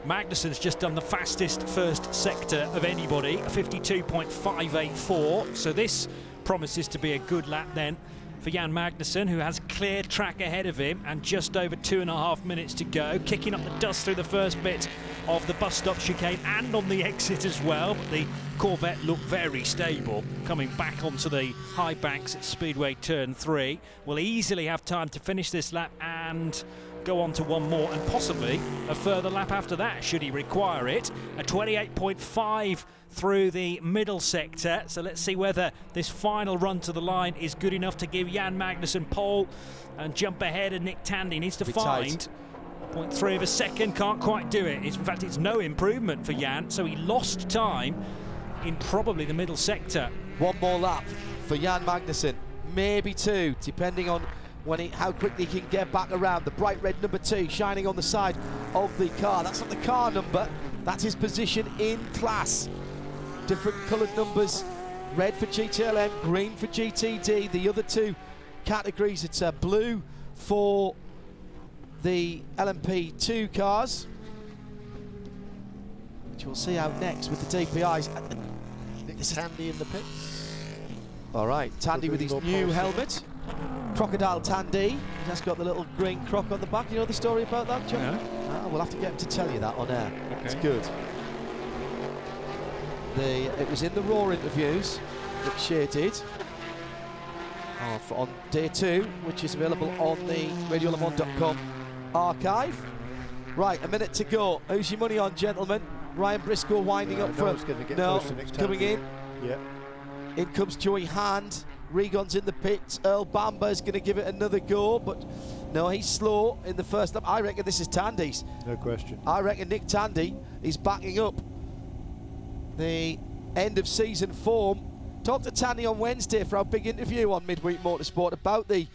Magnussen's just done the fastest first sector of anybody, 52.584. So this promises to be a good lap then for Jan Magnussen, who has clear track ahead of him and just over 2.5 minutes to go, kicking up the dust through the first bit of the bus stop chicane and on the exit as well. But the Corvette looked very stable coming back onto the high banks at Speedway turn 3. Will easily have time to finish this lap and go on to one more and possibly a further lap after that should he require it. A 28.5 through the middle sector, so let's see whether this final run to the line is good enough to give Jan Magnussen pole and jump ahead, and Nick Tandy needs to find 0.3 of a second. Can't quite do it. In fact, it's no improvement for Jan, so he lost time in probably the middle sector. One more lap for Jan Magnussen, maybe 2, depending on how quickly he can get back around. The bright red number 2 shining on the side of the car. That's not the car number, that's his position in class. Different coloured numbers, red for GTLM, green for GTD. The other 2 categories, it's blue for the LMP2 cars, which we'll see out next with the DPIs. This is Tandy in the pits. All right, Tandy with his new helmet. Crocodile Tandy. He's just got the little green croc on the back. You know the story about that, John? No. We'll have to get him to tell you that on air. Okay. It's good. It was in the Raw interviews that Shea did on day 2, which is available on the RadioLeMans.com archive. Right, a minute to go. Who's your money on, gentlemen? Ryan Briscoe winding up for coming in. Yeah. In comes Joey Hand. Regan's in the pits. Earl Bamber is going to give it another go, but no, he's slow in the first lap. I reckon this is Tandy's. No question. I reckon Nick Tandy is backing up the end of season form. Talked to Tandy on Wednesday for our big interview on Midweek Motorsport about the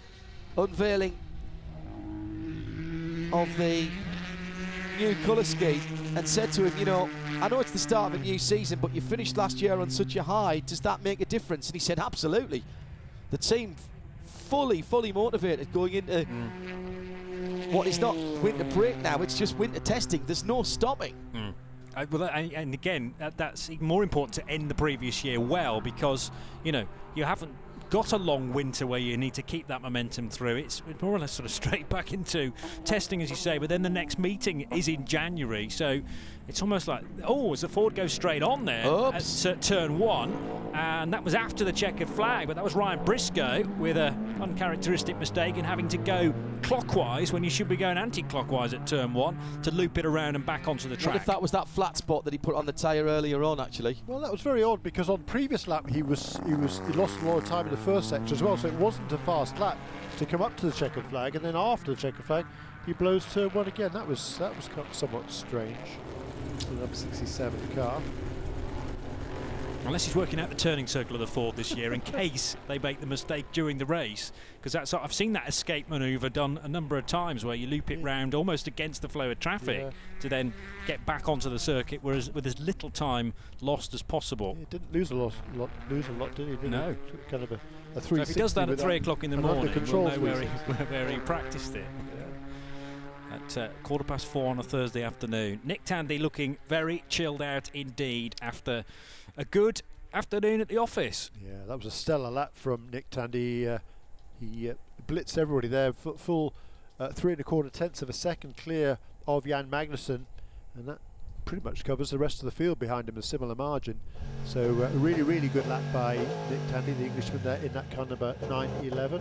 unveiling of the new colour scheme, and said to him, you know, I know it's the start of a new season, but you finished last year on such a high. Does that make a difference? And he said, absolutely. The team fully motivated going into what is not winter break now. It's just winter testing. There's no stopping. And again, that's even more important to end the previous year well, because you haven't got a long winter where you need to keep that momentum through. It's more or less sort of straight back into testing, as you say, but then the next meeting is in January, so it's almost like, as the Ford goes straight on there at turn 1, and that was after the checkered flag, but that was Ryan Briscoe with an uncharacteristic mistake in having to go clockwise when you should be going anti-clockwise at turn 1 to loop it around and back onto the track. What if that was that flat spot that he put on the tyre earlier on, actually? Well, that was very odd, because on previous lap he lost a lot of time in the first section as well, so it wasn't a fast lap to come up to the checkered flag, and then after the checkered flag he blows turn 1 again. That was somewhat strange. The number 67 car. Unless he's working out the turning circle of the Ford this year in case they make the mistake during the race, because I've seen that escape manoeuvre done a number of times where you loop it round almost against the flow of traffic to then get back onto the circuit, whereas with as little time lost as possible. He didn't lose a lot, did he? No. Kind of a 360. So if he does that at 3 o'clock in the morning, we'll know where he practiced it. At 4:15 on a Thursday afternoon. Nick Tandy looking very chilled out indeed after a good afternoon at the office. Yeah, that was a stellar lap from Nick Tandy. He blitzed everybody there, full 3 1/4 tenths of a second clear of Jan Magnussen, and that pretty much covers the rest of the field behind him, a similar margin. So a really, really good lap by Nick Tandy, the Englishman there in that car number 911.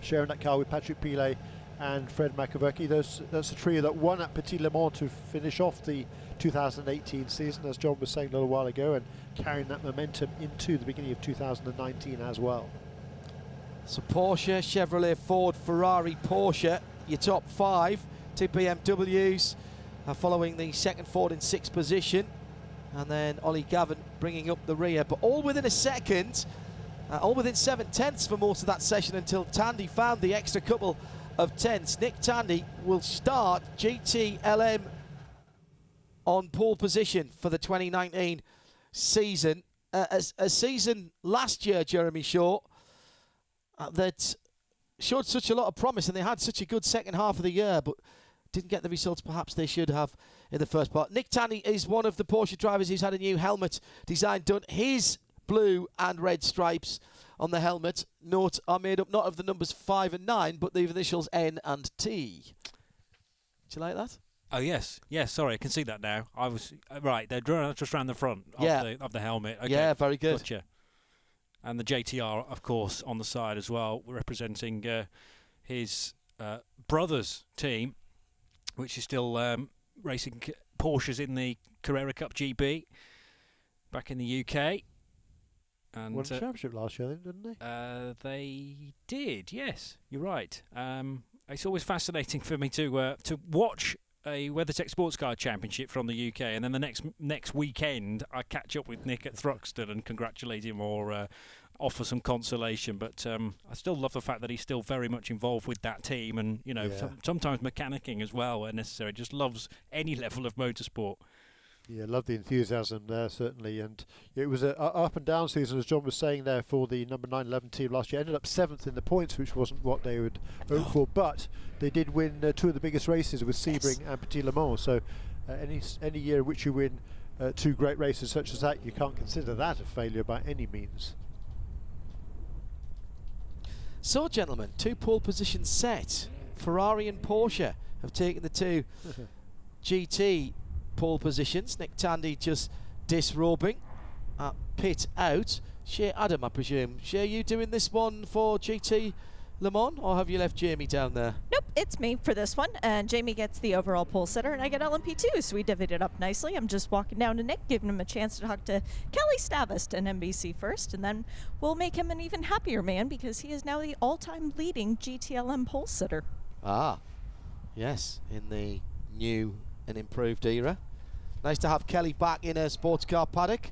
Sharing that car with Patrick Pilet and Fred McAverky. That's a trio that won at Petit Le Mans to finish off the 2018 season, as John was saying a little while ago, and carrying that momentum into the beginning of 2019 as well. So Porsche, Chevrolet, Ford, Ferrari, Porsche, your top 5. 2 BMWs following the second Ford in 6th position, and then Ollie Gavin bringing up the rear, but all within a second, all within 7 tenths for most of that session until Tandy found the extra couple of tenths. Nick Tandy will start GTLM on pole position for the 2019 season. A season last year, Jeremy Shaw, that showed such a lot of promise, and they had such a good second half of the year, but didn't get the results perhaps they should have in the first part. Nick Tandy is one of the Porsche drivers who's had a new helmet design done. His blue and red stripes on the helmet note are made up not of the numbers 5 and 9, but the initials N and T. Do you like that? Oh yes, sorry, I can see that now. I was right. They're drawn just around the front of the helmet. Okay. Yeah, very good. Gotcha. And the JTR, of course, on the side as well, representing his brother's team, which is still racing Porsches in the Carrera Cup GB back in the UK. And won the championship last year, didn't they? They did, yes. You're right. It's always fascinating for me to watch a WeatherTech SportsCar Championship from the UK, and then the next weekend I catch up with Nick at Thruxton and congratulate him or offer some consolation. But I still love the fact that he's still very much involved with that team, and sometimes mechanicking as well where necessary. Just loves any level of motorsport. Yeah, love the enthusiasm there, certainly. And it was an up and down season, as John was saying there, for the number 911 team last year. Ended up 7th in the points, which wasn't what they would hope for, but they did win 2 of the biggest races with Sebring and Petit Le Mans. So any year in which you win 2 great races such as that, you can't consider that a failure by any means. So, gentlemen, 2 pole positions set. Ferrari and Porsche have taken the 2 GT pole positions. Nick Tandy just disrobing at pit out. Shea Adam, I presume. Shea, you doing this one for GT Le Mans, or have you left Jamie down there? Nope, it's me for this one, and Jamie gets the overall pole sitter, and I get LMP2, so we divvied it up nicely. I'm just walking down to Nick, giving him a chance to talk to Kelly Stavist and NBC first, and then we'll make him an even happier man because he is now the all-time leading GTLM pole sitter. Ah, yes, in the new and improved era. Nice to have Kelly back in a sports car paddock.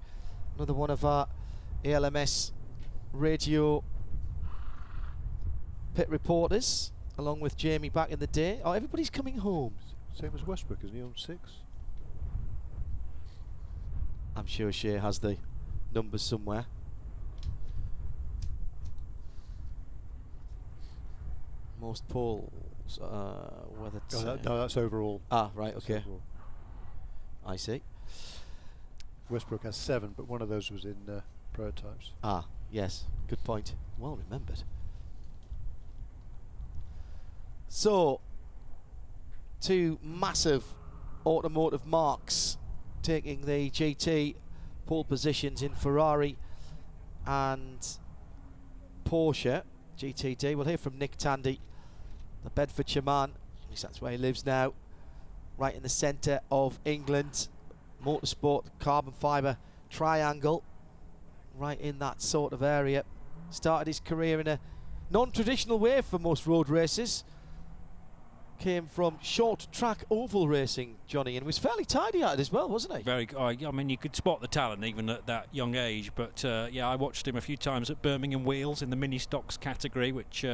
Another one of our ALMS radio pit reporters, along with Jamie back in the day. Oh, everybody's coming home. Same as Westbrook, isn't he, on 6? I'm sure Shea has the numbers somewhere. Most poles, whether it's... No, that's overall. Ah, right, okay. I see. Westbrook has 7, but one of those was in prototypes. Ah, yes, good point. Well remembered. So, 2 massive automotive marks taking the GT pole positions in Ferrari and Porsche GTD. We'll hear from Nick Tandy, the Bedfordshire man. At least that's where he lives now, right in the centre of England. Motorsport, carbon fibre triangle, right in that sort of area. Started his career in a non-traditional way for most road races. Came from short track oval racing, Johnny, and was fairly tidy at it as well, wasn't he? Very. I mean, you could spot the talent even at that young age. But yeah, I watched him a few times at Birmingham Wheels in the mini stocks category, which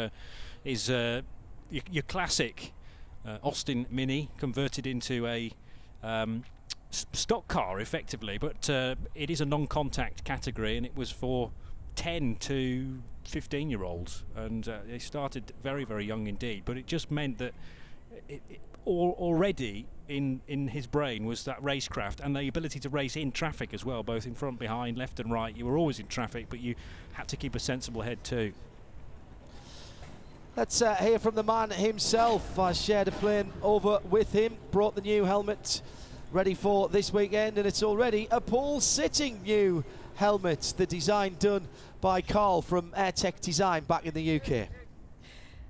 is your classic Austin Mini converted into a stock car, effectively. But it is a non-contact category, and it was for 10 to 15-year-olds, and they started very, very young indeed. But it just meant that already in his brain was that racecraft and the ability to race in traffic as well, both in front, behind, left and right. You were always in traffic, but you had to keep a sensible head too. Let's hear from the man himself. I shared a plane over with him, brought the new helmet ready for this weekend, and it's already a pole-sitting new helmet, the design done by Carl from AirTech Design back in the UK.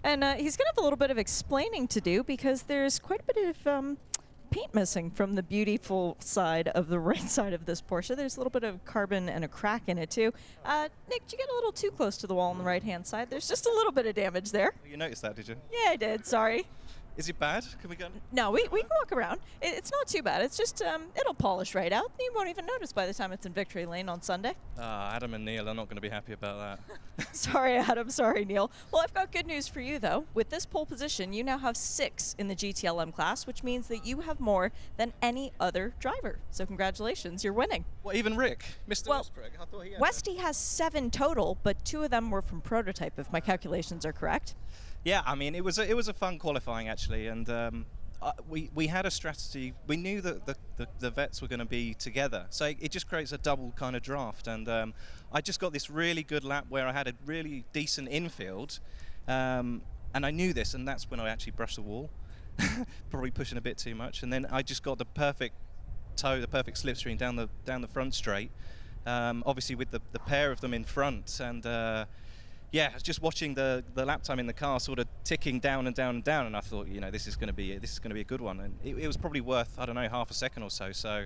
And he's going to have a little bit of explaining to do because there's quite a bit of paint missing from the beautiful side of the right side of this Porsche. There's a little bit of carbon and a crack in it too. Nick, did you get a little too close to the wall on the right-hand side? There's just a little bit of damage there. You noticed that, did you? Yeah, I did. Sorry. Is it bad? Can we go? No, we can walk around. It's not too bad. It's just it'll polish right out. You won't even notice by the time it's in Victory Lane on Sunday. Adam and Neil are not going to be happy about that. Sorry, Adam. Sorry, Neil. Well, I've got good news for you, though. With this pole position, you now have 6 in the GTLM class, which means that you have more than any other driver. So congratulations, you're winning. Well, even Rick, Mr. Well, Westbrook, I thought he had Westy has 7 total, but 2 of them were from prototype, if my calculations are correct. Yeah, I mean, it was a fun qualifying actually, and we had a strategy. We knew that the vets were going to be together, so it just creates a double kind of draft. And I just got this really good lap where I had a really decent infield, and I knew this, and that's when I actually brushed the wall, probably pushing a bit too much. And then I just got the perfect toe, the perfect slipstream down the front straight, obviously with the pair of them in front, and. Yeah, just watching the lap time in the car sort of ticking down and down and down, and I thought, you know, this is going to be a good one, and it was probably worth, I don't know, half a second or so. So,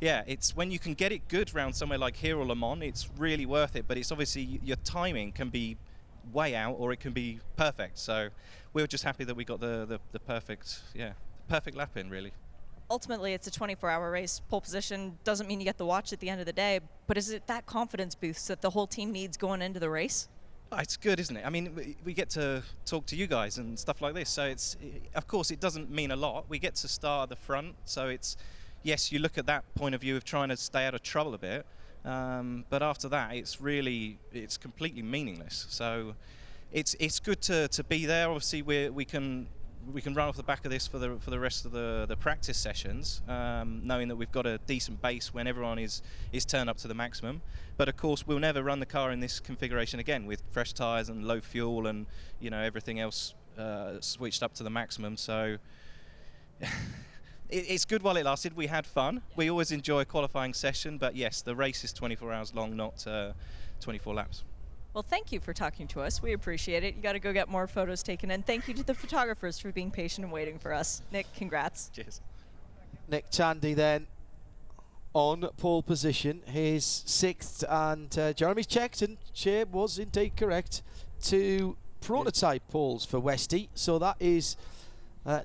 yeah, it's when you can get it good round somewhere like here or Le Mans, it's really worth it. But it's obviously your timing can be way out or it can be perfect. So we were just happy that we got the perfect lap in, really. Ultimately, it's a 24-hour race. Pole position doesn't mean you get the watch at the end of the day, but is it that confidence boost that the whole team needs going into the race? Oh, it's good, isn't it? I mean, we get to talk to you guys and stuff like this, so of course it doesn't mean a lot. We get to start at the front, so it's, yes, you look at that point of view of trying to stay out of trouble a bit, but after that it's completely meaningless. So it's good to be there. Obviously we can run off the back of this for the rest of the practice sessions, knowing that we've got a decent base when everyone is turned up to the maximum. But of course, we'll never run the car in this configuration again with fresh tyres and low fuel and, you know, everything else switched up to the maximum. So it's good while it lasted. We had fun. We always enjoy a qualifying session, but yes, the race is 24 hours long, not 24 laps. Well, thank you for talking to us. We appreciate it. You got to go get more photos taken, and thank you to the photographers for being patient and waiting for us. Nick, congrats. Cheers. Nick Tandy then on pole position, his 6th, and Jeremy's checked, and Shea was indeed correct, 2 prototype poles for Westy. So that is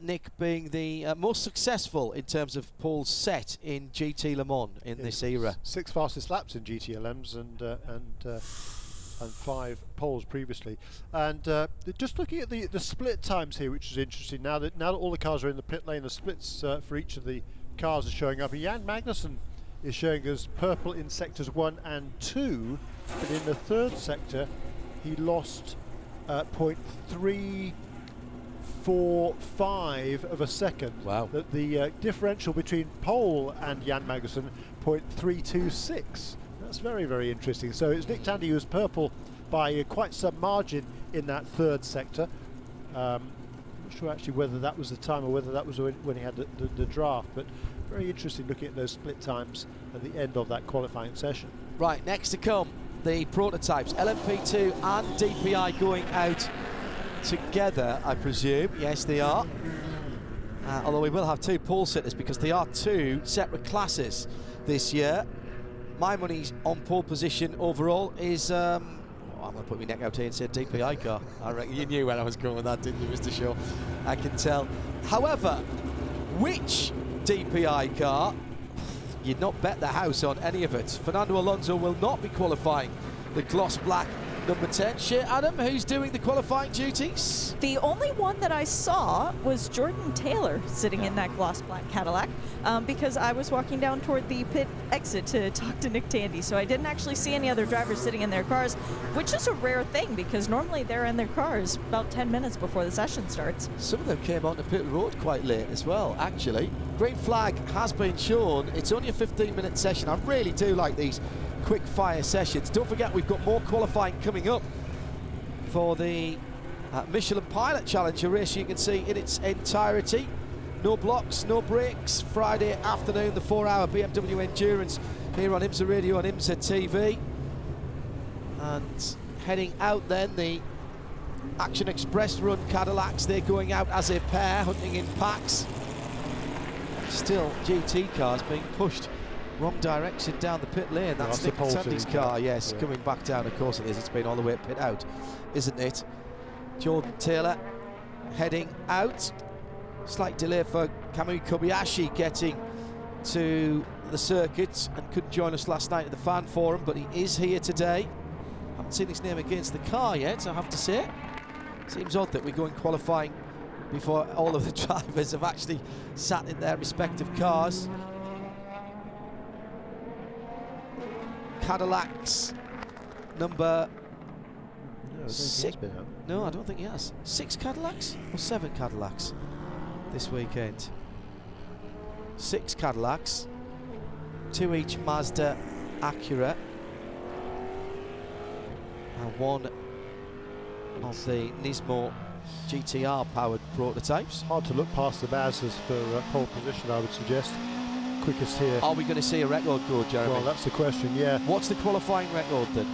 Nick being the most successful in terms of poles set in GT Le Mans in this era. 6 fastest laps in GTLMs and 5 poles previously. And just looking at the split times here, which is interesting. Now that all the cars are in the pit lane, the splits for each of the cars are showing up. Jan Magnussen is showing us purple in sectors 1 and 2, but in the 3rd sector he lost 0.3 0.45 of a second. Wow. The differential between pole and Jan Magnussen, 0.326. That's very, very interesting. So it's Nick Tandy who was purple by quite some margin in that third sector. I'm not sure actually whether that was the time or whether that was when he had the draft, but very interesting looking at those split times at the end of that qualifying session. Right, next to come, the prototypes, LMP2 and DPI going out together, I presume. Yes, they are. Although we will have two pole sitters because they are two separate classes this year. My money's on pole position overall is, I'm going to put my neck out here and say DPI car. I reckon you knew where I was going with that, didn't you, Mr. Shaw? I can tell. However, which DPI car? You'd not bet the house on any of it. Fernando Alonso will not be qualifying the gloss black number 10. Shea Adam, who's doing the qualifying duties? The only one that I saw was Jordan Taylor sitting in that gloss black Cadillac, because I was walking down toward the pit exit to talk to Nick Tandy, so I didn't actually see any other drivers sitting in their cars, which is a rare thing because normally they're in their cars about 10 minutes before the session starts. Some of them came onto pit road quite late as well, actually. Green flag has been shown. It's only a 15-minute session. I really do like these quick fire sessions. Don't forget we've got more qualifying coming up for the Michelin Pilot Challenger race. You can see in its entirety. No blocks, no breaks. Friday afternoon, the 4-hour BMW Endurance here on IMSA Radio and IMSA TV. And heading out then, the Action Express Run Cadillacs. They're going out as a pair, hunting in packs. Still GT cars being pushed wrong direction down the pit lane. That's Nick Tandy's car, yes, coming back down. Of course it is. It's been all the way pit out, isn't it? Jordan Taylor heading out. Slight delay for Kamui Kobayashi getting to the circuit and couldn't join us last night at the fan forum, but he is here today. Haven't seen his name against the car yet, I have to say. Seems odd that we're going qualifying before all of the drivers have actually sat in their respective cars. Cadillacs number 6. No, I don't think he has. 6 Cadillacs or 7 Cadillacs this weekend? 6 Cadillacs, 2 each Mazda Acura, and 1 of the Nismo GTR powered prototypes. Hard to look past the Mazdas for pole position, I would suggest. Quickest here. Are we going to see a record go, Jeremy? Well, that's the question, yeah. What's the qualifying record then?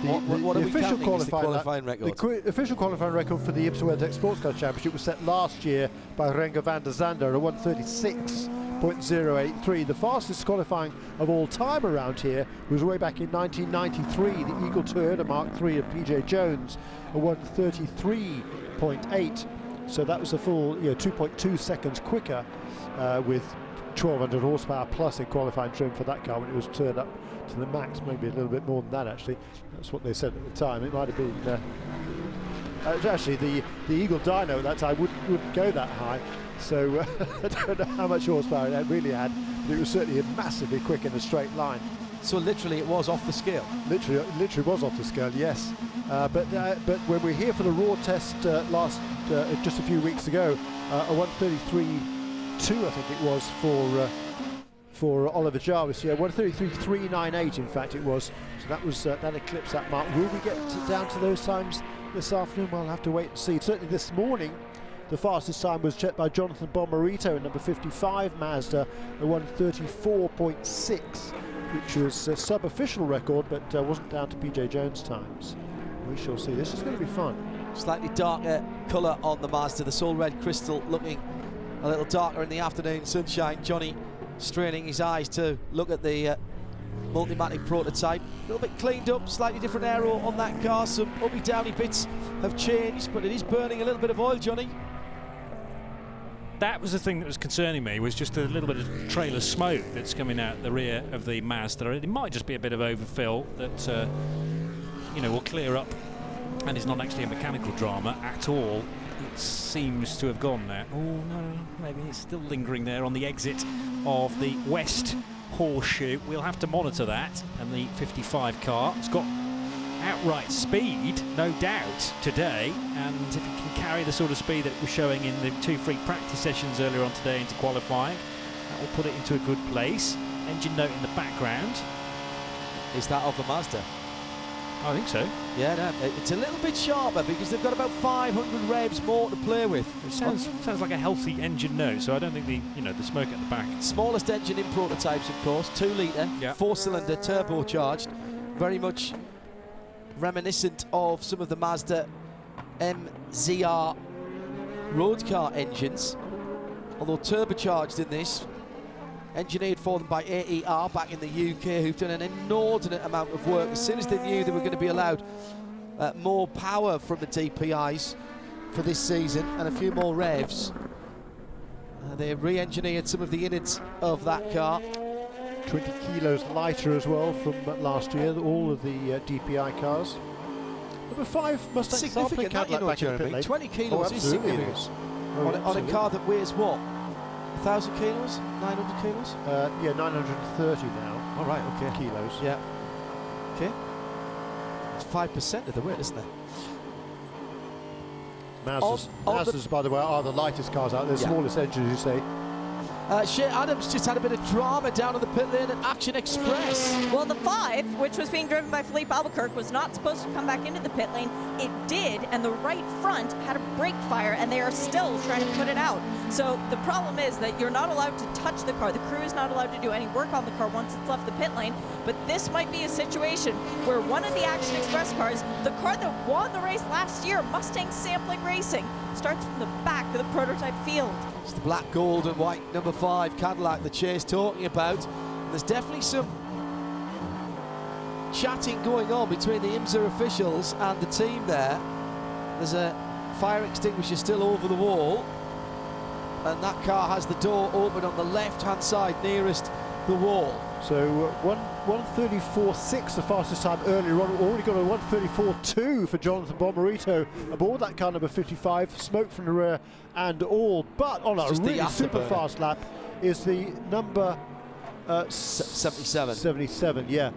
What are we counting as the qualifying record? The official qualifying record for the IMSA WeatherTech SportsCar Championship was set last year by Renger van der Zande at 1:36.083. The fastest qualifying of all time around here was way back in 1993. The Eagle Toyota Mark III of PJ Jones at 1:33.8. So that was a full 2.2 seconds quicker with 1200 horsepower plus in qualifying trim for that car when it was turned up to the max, maybe a little bit more than that actually. That's what they said at the time. It might have been actually the Eagle Dyno at that time wouldn't go that high, so I don't know how much horsepower it really had, but it was certainly massively quick in a straight line. So literally it was off the scale? Literally was off the scale, yes. But when we were here for the raw test just a few weeks ago, a 1:33.2 I think it was for Oliver Jarvis. Yeah, 1:33.398 in fact it was. So that was that eclipsed that mark. Will we get down to those times this afternoon? Well, I'll have to wait and see. Certainly this morning, the fastest time was checked by Jonathan Bomarito in number 55 Mazda, a 1:34.6, which was a sub-official record, but wasn't down to PJ Jones times. We shall see. This is going to be fun. Slightly darker colour on the Mazda, the Soul Red Crystal looking a little darker in the afternoon sunshine. Johnny straining his eyes to look at the Multimatic prototype. A little bit cleaned up, slightly different aero on that car. Some uppy downy bits have changed, but it is burning a little bit of oil, Johnny. That was the thing that was concerning me, was just a little bit of trailer smoke that's coming out the rear of the Mazda. It might just be a bit of overfill that will clear up and is not actually a mechanical drama at all. It seems to have gone now. Oh no, maybe it's still lingering there on the exit of the West Horseshoe. We'll have to monitor that. And the 55 car, it's got outright speed, no doubt, today. And if he can carry the sort of speed that it was showing in the 2 free practice sessions earlier on today into qualifying, that will put it into a good place. Engine note in the background. Is that of the Mazda? I think so. Yeah, no, it's a little bit sharper because they've got about 500 revs more to play with. It sounds like a healthy engine note, so I don't think the smoke at the back. Smallest engine in prototypes, of course, 2 litre, Yeah. 4-cylinder, turbocharged, very much reminiscent of some of the Mazda MZR road car engines, although turbocharged in this. Engineered for them by AER back in the UK, who've done an inordinate amount of work. As soon as they knew they were going to be allowed more power from the DPIs for this season and a few more revs, they re-engineered some of the innards of that car. 20 kilos lighter as well from last year, all of the DPI cars. Number 5 Mustang Significant, that, you know, Jeremy. 20 kilos is significant. On a car that weighs what? 1,000 kilos? 900 kilos? Yeah, 930 now. All right, okay. Kilos. Yeah. Okay. It's 5% of the weight, isn't it? Mazdas, by the way, are the lightest cars out there, Yeah. smallest engines, you say. Shea Adams just had a bit of drama down on the pit lane at Action Express. Well, the 5, which was being driven by Felipe Albuquerque, was not supposed to come back into the pit lane. It did, and the right front had a brake fire, and they are still trying to put it out. So the problem is that you're not allowed to touch the car. The crew is not allowed to do any work on the car once it's left the pit lane. But this might be a situation where one of the Action Express cars, the car that won the race last year, Mustang Sampling Racing, starts from the back of the prototype field. It's the black, gold and white number 5 Cadillac that Che's talking about. And there's definitely some chatting going on between the IMSA officials and the team there. There's a fire extinguisher still over the wall, and that car has the door open on the left-hand side nearest the wall. So 1:34.6, the fastest time earlier on. Already got a 1:34.2 for Jonathan Bomarito aboard that car number 55. Smoke from the rear and all. But on a really super fast lap is the number 77. 77, yeah.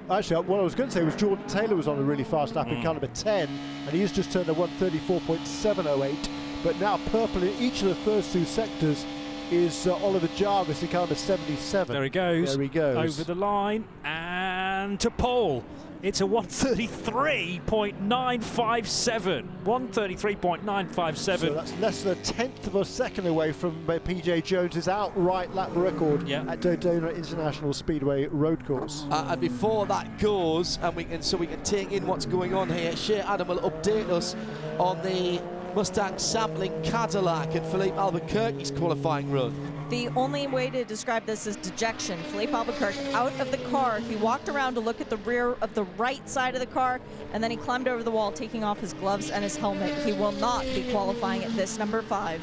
Actually, what I was going to say was Jordan Taylor was on a really fast lap in car number 10, and he has just turned a 1:34.708. But now purple in each of the first 2 sectors is Oliver Jarvis in car number 77. There he goes. There he goes. Over the line and to pole. It's a 1:33.957. 1:33.957. So that's less than a tenth of a second away from PJ Jones's outright lap record at Daytona International Speedway road course. And before that goes, and we can take in what's going on here, Shea Adam will update us on the Mustang Sampling Cadillac and Felipe Albuquerque's qualifying run. The only way to describe this is dejection. Felipe Albuquerque out of the car. He walked around to look at the rear of the right side of the car, and then he climbed over the wall, taking off his gloves and his helmet. He will not be qualifying at this number 5.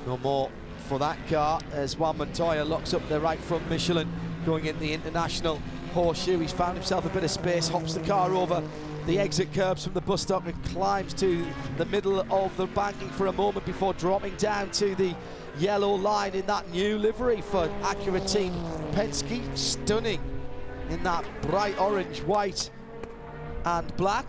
No more for that car as Juan Montoya locks up the right front Michelin going in the International Horseshoe. He's found himself a bit of space, hops the car over the exit curbs from the bus stop and climbs to the middle of the banking for a moment before dropping down to the yellow line in that new livery for Acura Team Penske. Stunning in that bright orange, white and black.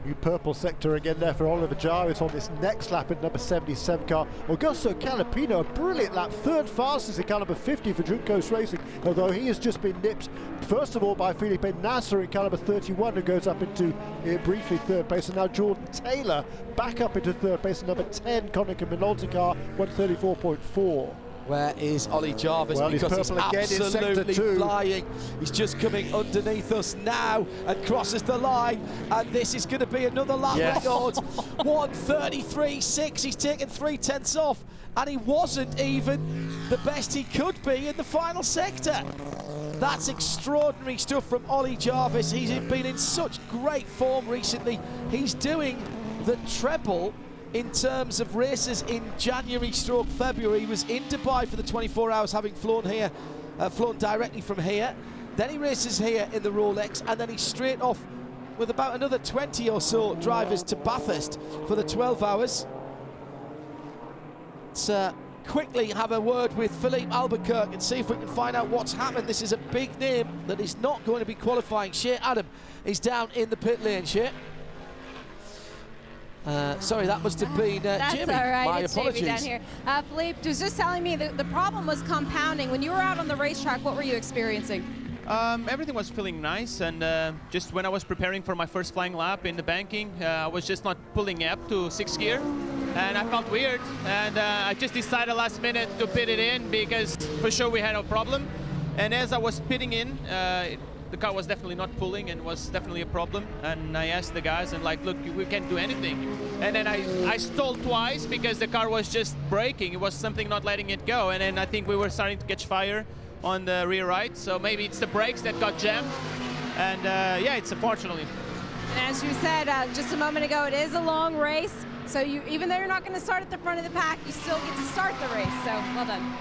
New purple sector again there for Oliver Jarvis on this next lap in number 77 car. Augusto Calipino, a brilliant lap, 3rd fastest in car number 50 for Dream Coast Racing, although he has just been nipped first of all by Felipe Nasr in car number 31, who goes up into briefly 3rd place, and now Jordan Taylor back up into 3rd place in number 10 Konica Minolta car, 1:34.4. Where is Ollie Jarvis? Well, because he's absolutely flying. He's just coming underneath us now and crosses the line, and this is going to be another lap record. 1:33.6. He's taken 3/10 off, and he wasn't even the best he could be in the final sector. That's extraordinary stuff from Ollie Jarvis. He's been in such great form recently. He's doing the treble in terms of races in January/February. He was in Dubai for the 24 hours, having flown here, flown directly from here. Then he races here in the Rolex, and then he's straight off with about another 20 or so drivers to Bathurst for the 12 hours. It's quickly have a word with Philippe Albuquerque and see if we can find out what's happened. This is a big name that is not going to be qualifying. Shea Adam is down in the pit lane. Shea. Sorry, that must have been That's Jimmy. all right. My it's apologies. Jamie down here. Philippe was just telling me that the problem was compounding. When you were out on the racetrack, what were you experiencing? Everything was feeling nice, and just when I was preparing for my first flying lap in the banking, I was just not pulling up to 6th gear, and I felt weird, and I just decided last minute to pit it in because for sure we had a problem. And as I was pitting in, the car was definitely not pulling and was definitely a problem. And I asked the guys and like, look, we can't do anything. And then I stalled twice because the car was just braking. It was something not letting it go. And then I think we were starting to catch fire on the rear right. So maybe it's the brakes that got jammed. And yeah, it's unfortunately. And as you said just a moment ago, it is a long race. So even though you're not going to start at the front of the pack, you still get to start the race. So well done.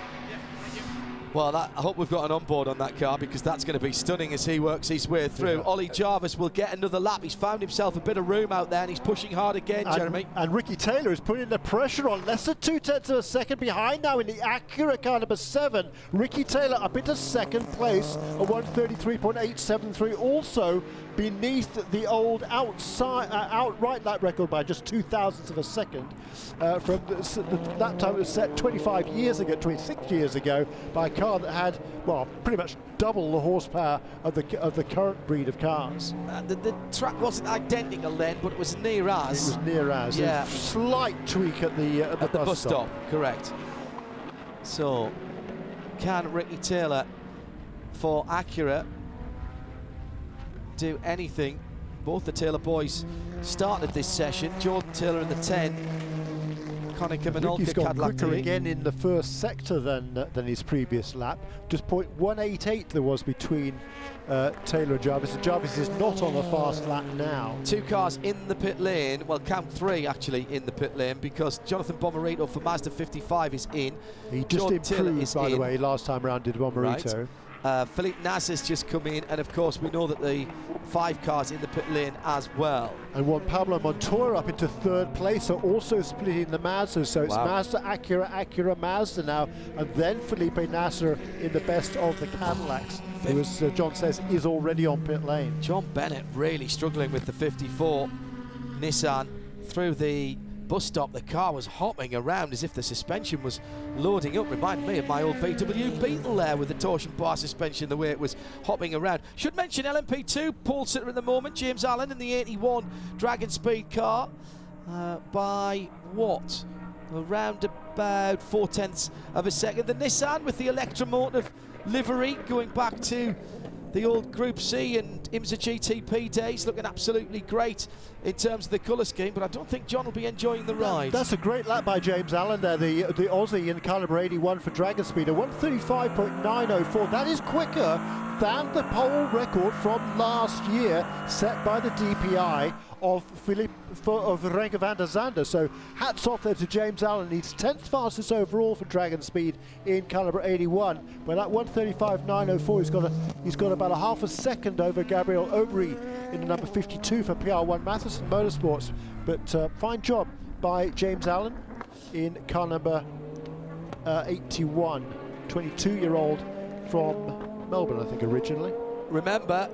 Well, I hope we've got an onboard on that car because that's going to be stunning as he works his way through. Ollie Jarvis will get another lap. He's found himself a bit of room out there and he's pushing hard again, Jeremy. And Ricky Taylor is putting the pressure on. Less than 2/10 of a second behind now in the Acura car number 7. Ricky Taylor up into second place, a 1:33.873, also beneath the old outright lap record by just 0.02 of a second. From that time it was set 26 years ago by a car that had, well, pretty much double the horsepower of the current breed of cars. The track wasn't identical then, but it was near as. It was near as. Yeah. A slight tweak at the bus stop. Correct. So, can Ricky Taylor for Acura do anything? Both the Taylor boys started this session. Jordan Taylor in the 10. Konica Minolta Ricky's gone Cadillac quicker Lee. again in the first sector than his previous lap. Just 0.188 there was between Taylor and Jarvis. Jarvis is not on a fast lap now. Two cars in the pit lane. Well, count 3 actually in the pit lane because Jonathan Bomarito for Mazda 55 is in. He just Jordan Taylor improved, is by the in. way, last time around did Bomarito. Right. Felipe Nasr has just come in, and of course we know that the 5 cars in the pit lane as well. And Juan Pablo Montoya up into 3rd place, so also splitting the Mazda. So it's Mazda, Acura, Acura, Mazda now, and then Felipe Nasr in the best of the Cadillacs, who, as John says, is already on pit lane. John Bennett really struggling with the 54 Nissan through the bus stop. The car was hopping around as if the suspension was loading up. Reminded me of my old VW Beetle there with the torsion bar suspension, the way it was hopping around. Should mention LMP2 pole sitter at the moment, James Allen in the 81 Dragon Speed car by what? Around about 0.4 of a second. The Nissan with the electromotive livery going back to the old Group C and IMSA GTP days, looking absolutely great in terms of the colour scheme, but I don't think John will be enjoying the ride. That's a great lap by James Allen there, the Aussie in car number 81 for Dragon Speed, a 1:35.904. That is quicker than the pole record from last year set by the DPI of Renke van der Zande. So hats off there to James Allen. He's 10th fastest overall for Dragon Speed in car number 81. But at 1:35.904, he's got about a half a second over Gabriel Aubry in the number 52 for PR1 Matheson Motorsports. But fine job by James Allen in car number 81, 22-year-old from Melbourne, I think, originally. Remember,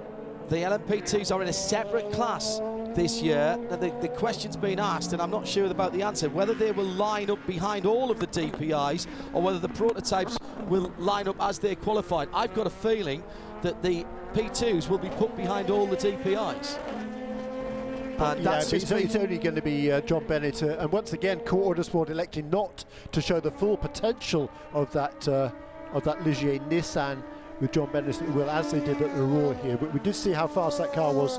the LMP2s are in a separate class this year. Now, the question's been asked, and I'm not sure about the answer, whether they will line up behind all of the DPIs or whether the prototypes will line up as they're qualified. I've got a feeling that the P2s will be put behind all the DPIs. And that's it's only going to be John Bennett, and once again, Core Autosport electing not to show the full potential of that Ligier Nissan with John Bennett, as they did at the Roar here. But we did see how fast that car was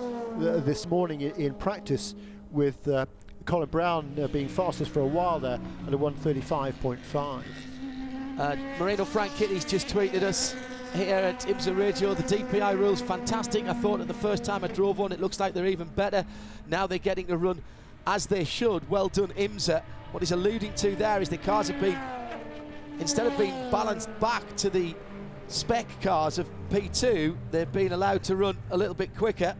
this morning in practice, with Colin Brown being fastest for a while there at a 1:35.5. Moreno Franchitti's just tweeted us here at IMSA Radio, the DPI rules fantastic. I thought that the first time I drove one, it looks like they're even better. Now they're getting to run as they should. Well done, IMSA. What he's alluding to there is the cars have been, instead of being balanced back to the spec cars of P2, they've been allowed to run a little bit quicker,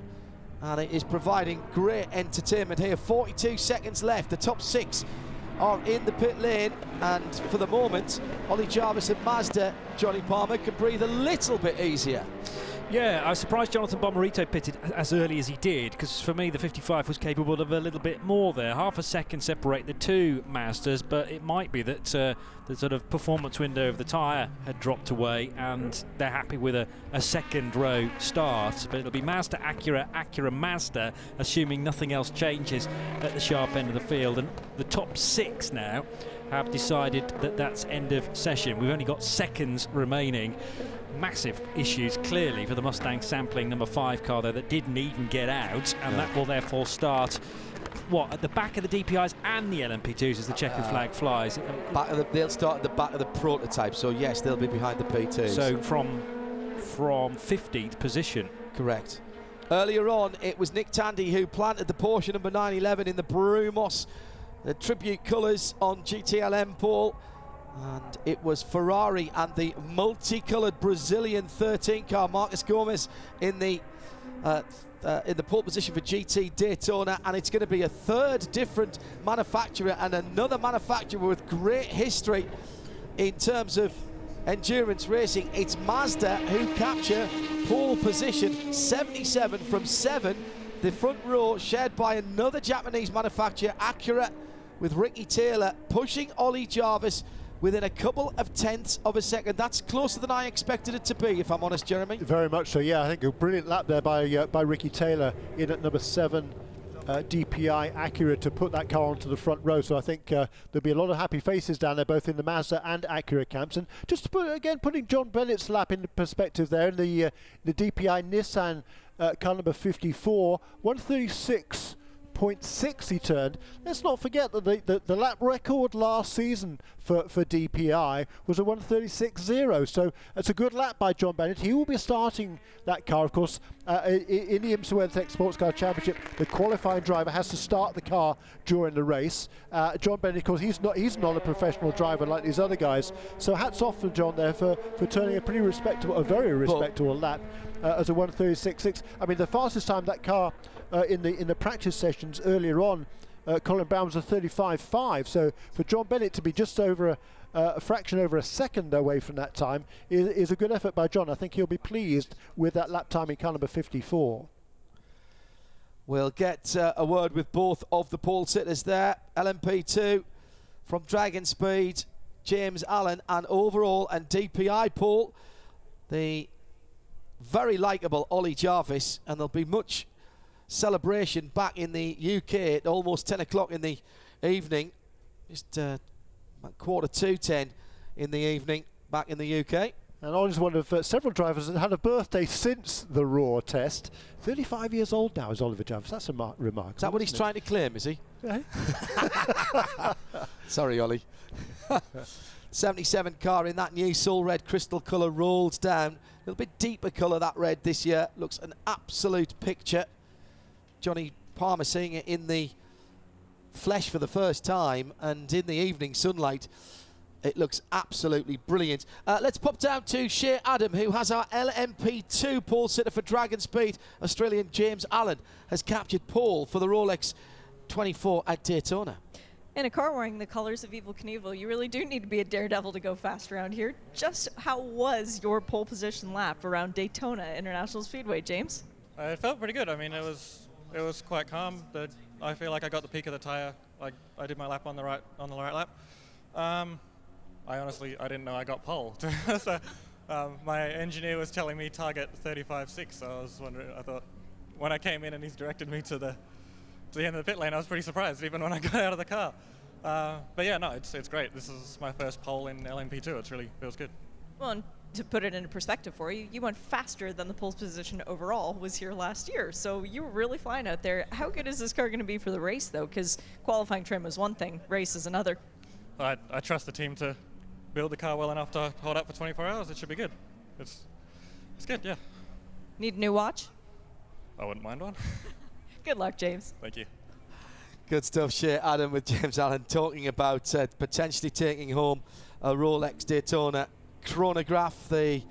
and it is providing great entertainment here. 42 seconds left. The top 6 are in the pit lane, and for the moment, Ollie Jarvis and Mazda, Johnny Palmer, can breathe a little bit easier. Yeah, I was surprised Jonathan Bomarito pitted as early as he did, because for me the 55 was capable of a little bit more there. Half a second separate the two Mazdas, but it might be that the sort of performance window of the tyre had dropped away and they're happy with a second row start. But it'll be Mazda, Acura, Mazda, assuming nothing else changes at the sharp end of the field. And the top 6 now have decided that that's end of session. We've only got seconds remaining. Massive issues clearly for the Mustang sampling number 5 car there that didn't even get out, and that will therefore start at the back of the DPIs and the LMP2s as the checkered flag flies. They'll start at the back of the prototype, so yes, they'll be behind the P2s. So from 15th position. Correct. Earlier on, it was Nick Tandy who planted the Porsche number 911 in the Brumos, the tribute colours on GTLM, Paul. And it was Ferrari and the multicoloured Brazilian 13 car, Marcos Gomes, in the pole position for GT Daytona, and it's going to be a third different manufacturer and another manufacturer with great history in terms of endurance racing. It's Mazda who capture pole position, 77 from 7. The front row shared by another Japanese manufacturer, Acura, with Ricky Taylor pushing Ollie Jarvis within a couple of tenths of a second. That's closer than I expected it to be, if I'm honest, Jeremy. Very much so, yeah. I think a brilliant lap there by Ricky Taylor in at number 7 DPI Acura to put that car onto the front row. So I think there'll be a lot of happy faces down there, both in the Mazda and Acura camps. And just to putting John Bennett's lap into perspective there, in the DPI Nissan car number 54, 136.6 he turned. Let's not forget that the lap record last season for DPI was a 136.0, so it's a good lap by John Bennett. He will be starting that car, of course, in the IMSA WeatherTech SportsCar Championship. The qualifying driver has to start the car during the race. John Bennett, of course, he's not a professional driver like these other guys, so hats off to John there for turning a very respectable lap as a 136.6. I mean, the fastest time that car in the practice sessions earlier on, Colin Brown was a 35.5. So for John Bennett to be just over a fraction over a second away from that time is a good effort by John. I think he'll be pleased with that lap time in car number 54. We'll get a word with both of the pole sitters there. LMP2 from Dragon Speed, James Allen, and overall and DPI pole, the very likeable Ollie Jarvis, and there'll be much celebration back in the UK at almost 10 o'clock in the evening, just about 10:15 in the evening back in the UK. And Ollie's one of several drivers that had a birthday since the Raw test. 35 years old now is Oliver Jarvis. That's a remark. Is that what he's trying to claim, is he? Yeah. Sorry, Ollie. 77 car in that new soul red crystal colour rolls down. A little bit deeper colour, that red this year. Looks an absolute picture. Johnny Palmer seeing it in the flesh for the first time, and in the evening sunlight it looks absolutely brilliant. Let's pop down to Shea Adam, who has our LMP2 pole sitter for Dragon Speed. Australian James Allen has captured pole for the Rolex 24 at Daytona. In a car wearing the colors of Evel Knievel, you really do need to be a daredevil to go fast around here. Just how was your pole position lap around Daytona International Speedway, James? It felt pretty good. I mean, it was quite calm. I feel like I got the peak of the tire. Like I did my lap on the right lap. I didn't know I got pole. So my engineer was telling me target 35.6. So I was wondering. I thought when I came in and he's directed me to the end of the pit lane, I was pretty surprised even when I got out of the car. But yeah, no, it's great. This is my first pole in LMP2. It really feels good. Well, and to put it into perspective for you, you went faster than the pole position overall was here last year. So you were really flying out there. How good is this car going to be for the race, though? Because qualifying trim is one thing, race is another. I trust the team to build the car well enough to hold up for 24 hours. It should be good. It's good, yeah. Need a new watch? I wouldn't mind one. Good luck, James. Thank you. Good stuff, Shea Adam with James Allen talking about potentially taking home a Rolex Daytona chronograph, the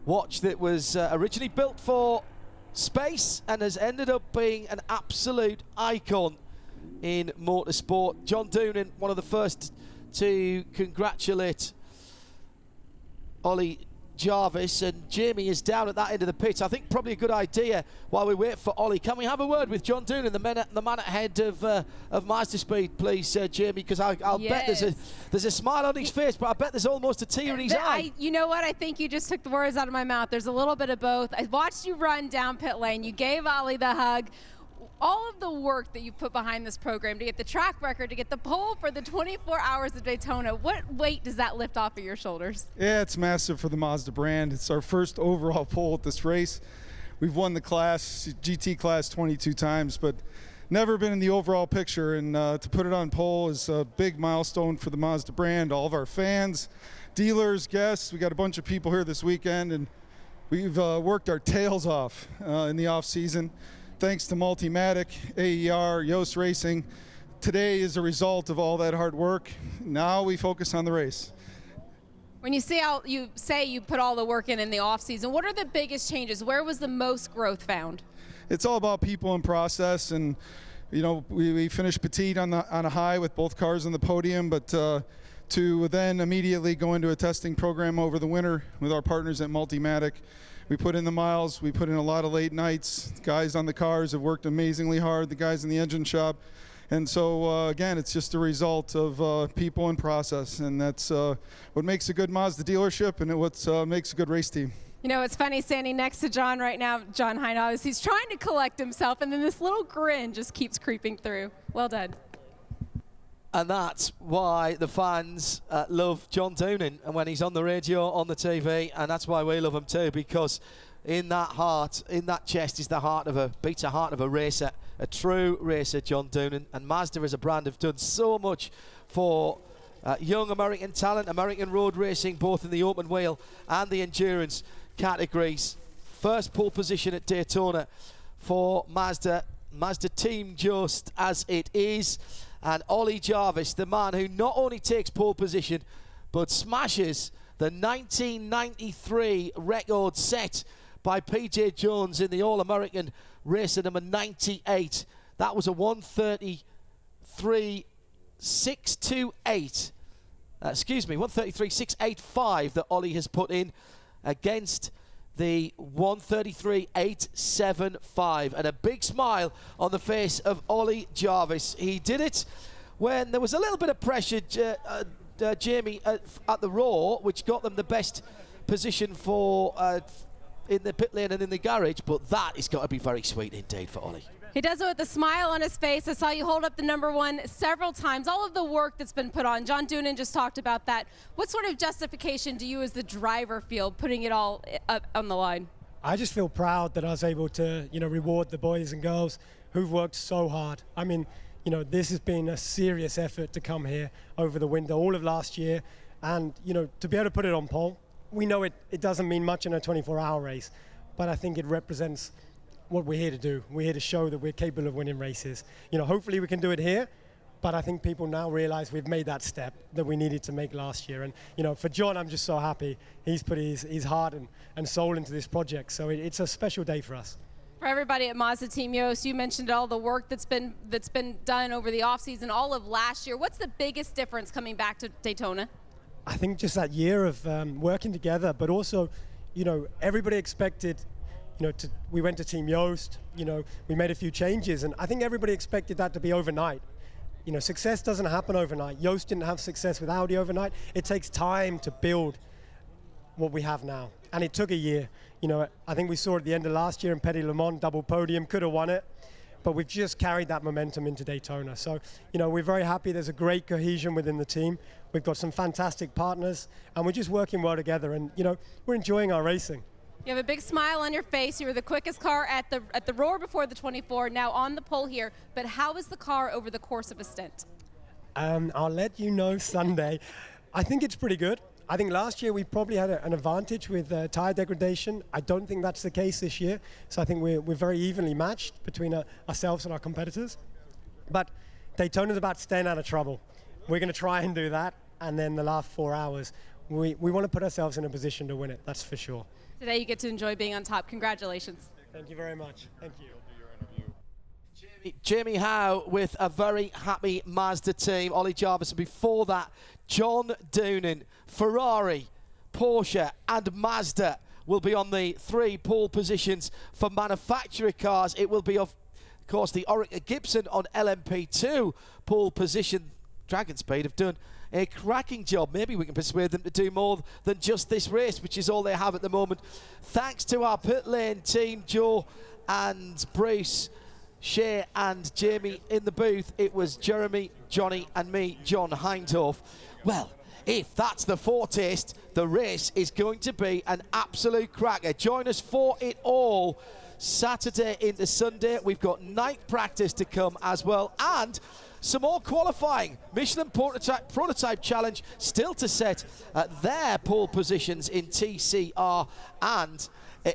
watch that was originally built for space and has ended up being an absolute icon in motorsport. John Doonan, one of the first to congratulate Ollie Jarvis, and Jamie is down at that end of the pit. I think probably a good idea while we wait for Ollie. Can we have a word with John Doonan, the man ahead of Master Speed, please, Jamie? Because I'll bet there's a smile on his face, but I bet there's almost a tear in his eye. You know what? I think you just took the words out of my mouth. There's a little bit of both. I watched you run down pit lane. You gave Ollie the hug. All of the work that you put behind this program to get the track record, to get the pole for the 24 hours of Daytona, what weight does that lift off of your shoulders? Yeah, it's massive for the Mazda brand. It's our first overall pole at this race. We've won the class, GT class 22 times, but never been in the overall picture. And to put it on pole is a big milestone for the Mazda brand. All of our fans, dealers, guests, we got a bunch of people here this weekend, and we've worked our tails off in the off season. Thanks to Multimatic, AER, Yost Racing. Today is a result of all that hard work. Now we focus on the race. When you see how you say you put all the work in the off season, what are the biggest changes? Where was the most growth found? It's all about people and process, and you know, we finished Petit on a high with both cars on the podium, but to then immediately go into a testing program over the winter with our partners at Multimatic. We put in the miles, we put in a lot of late nights. The guys on the cars have worked amazingly hard, the guys in the engine shop. And so, again, it's just a result of people and process. And that's what makes a good Mazda dealership and what makes a good race team. You know, it's funny standing next to John right now, John Heinhaus. He's trying to collect himself, and then this little grin just keeps creeping through. Well done. And that's why the fans love John Doonan, and when he's on the radio, on the TV, and that's why we love him too, because in that heart, in that chest is the heart of beats the heart of a racer, a true racer, John Doonan. And Mazda as a brand have done so much for young American talent, American road racing, both in the open wheel and the endurance categories. First pole position at Daytona for Mazda team just as it is. And Ollie Jarvis, the man who not only takes pole position, but smashes the 1993 record set by P.J. Jones in the All-American racer number 98. That was a 133.628. 133.685 that Ollie has put in against the 133.875, and a big smile on the face of Ollie Jarvis. He did it when there was a little bit of pressure, Jamie, at the Raw, which got them the best position for in the pit lane and in the garage, but that has got to be very sweet indeed for Ollie. He does it with a smile on his face. I saw you hold up the number one several times. All of the work that's been put on. John Doonan just talked about that. What sort of justification do you as the driver feel putting it all up on the line? I just feel proud that I was able to, reward the boys and girls who've worked so hard. I mean, this has been a serious effort to come here over the winter, all of last year. And, to be able to put it on pole, we know it doesn't mean much in a 24-hour race, but I think it represents what we're here to do. We're here to show that we're capable of winning races. Hopefully we can do it here, but I think people now realize we've made that step that we needed to make last year. And, for John, I'm just so happy. He's put his heart and soul into this project, so it's a special day for us. For everybody at Mazda Team Yost, you mentioned all the work that's been done over the offseason, all of last year. What's the biggest difference coming back to Daytona? I think just that year of working together, but also, everybody expected, we went to Team Yost, we made a few changes, and I think everybody expected that to be overnight. Success doesn't happen overnight. Yost didn't have success with Audi overnight. It takes time to build what we have now, and it took a year. I think we saw at the end of last year in Petit Le Mans, double podium, could have won it, but we've just carried that momentum into Daytona. So, we're very happy. There's a great cohesion within the team. We've got some fantastic partners, and we're just working well together, and, we're enjoying our racing. You have a big smile on your face. You were the quickest car at the Roar before the 24, now on the pole here. But how is the car over the course of a stint? I'll let you know Sunday. I think it's pretty good. I think last year we probably had an advantage with tire degradation. I don't think that's the case this year. So I think we're very evenly matched between ourselves and our competitors. But Daytona's about staying out of trouble. We're going to try and do that. And then the last 4 hours, we want to put ourselves in a position to win it. That's for sure. Today you get to enjoy being on top. Congratulations. Thank you very much. Thank you. Jamie Jamie Howe with a very happy Mazda team. Ollie Jarvis, and before that, John Doonan, Ferrari, Porsche and Mazda will be on the 3 pole positions for manufacturer cars. It will be, of course, the Orica Gibson on LMP2 pole position. Dragon Speed have done a cracking job. Maybe we can persuade them to do more than just this race, which is all they have at the moment. Thanks to our pit lane team, Joe and Bruce, Shea and Jamie in the booth. It was Jeremy, Johnny and me, John Hindhoff. Well, if that's the foretaste, the race is going to be an absolute cracker. Join us for it all Saturday into Sunday. We've got night practice to come as well, and some more qualifying. Michelin Prototype Challenge still to set their pole positions in TCR and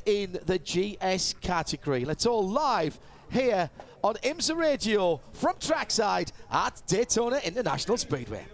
in the GS category. Let's all live here on IMSA Radio from trackside at Daytona International Speedway.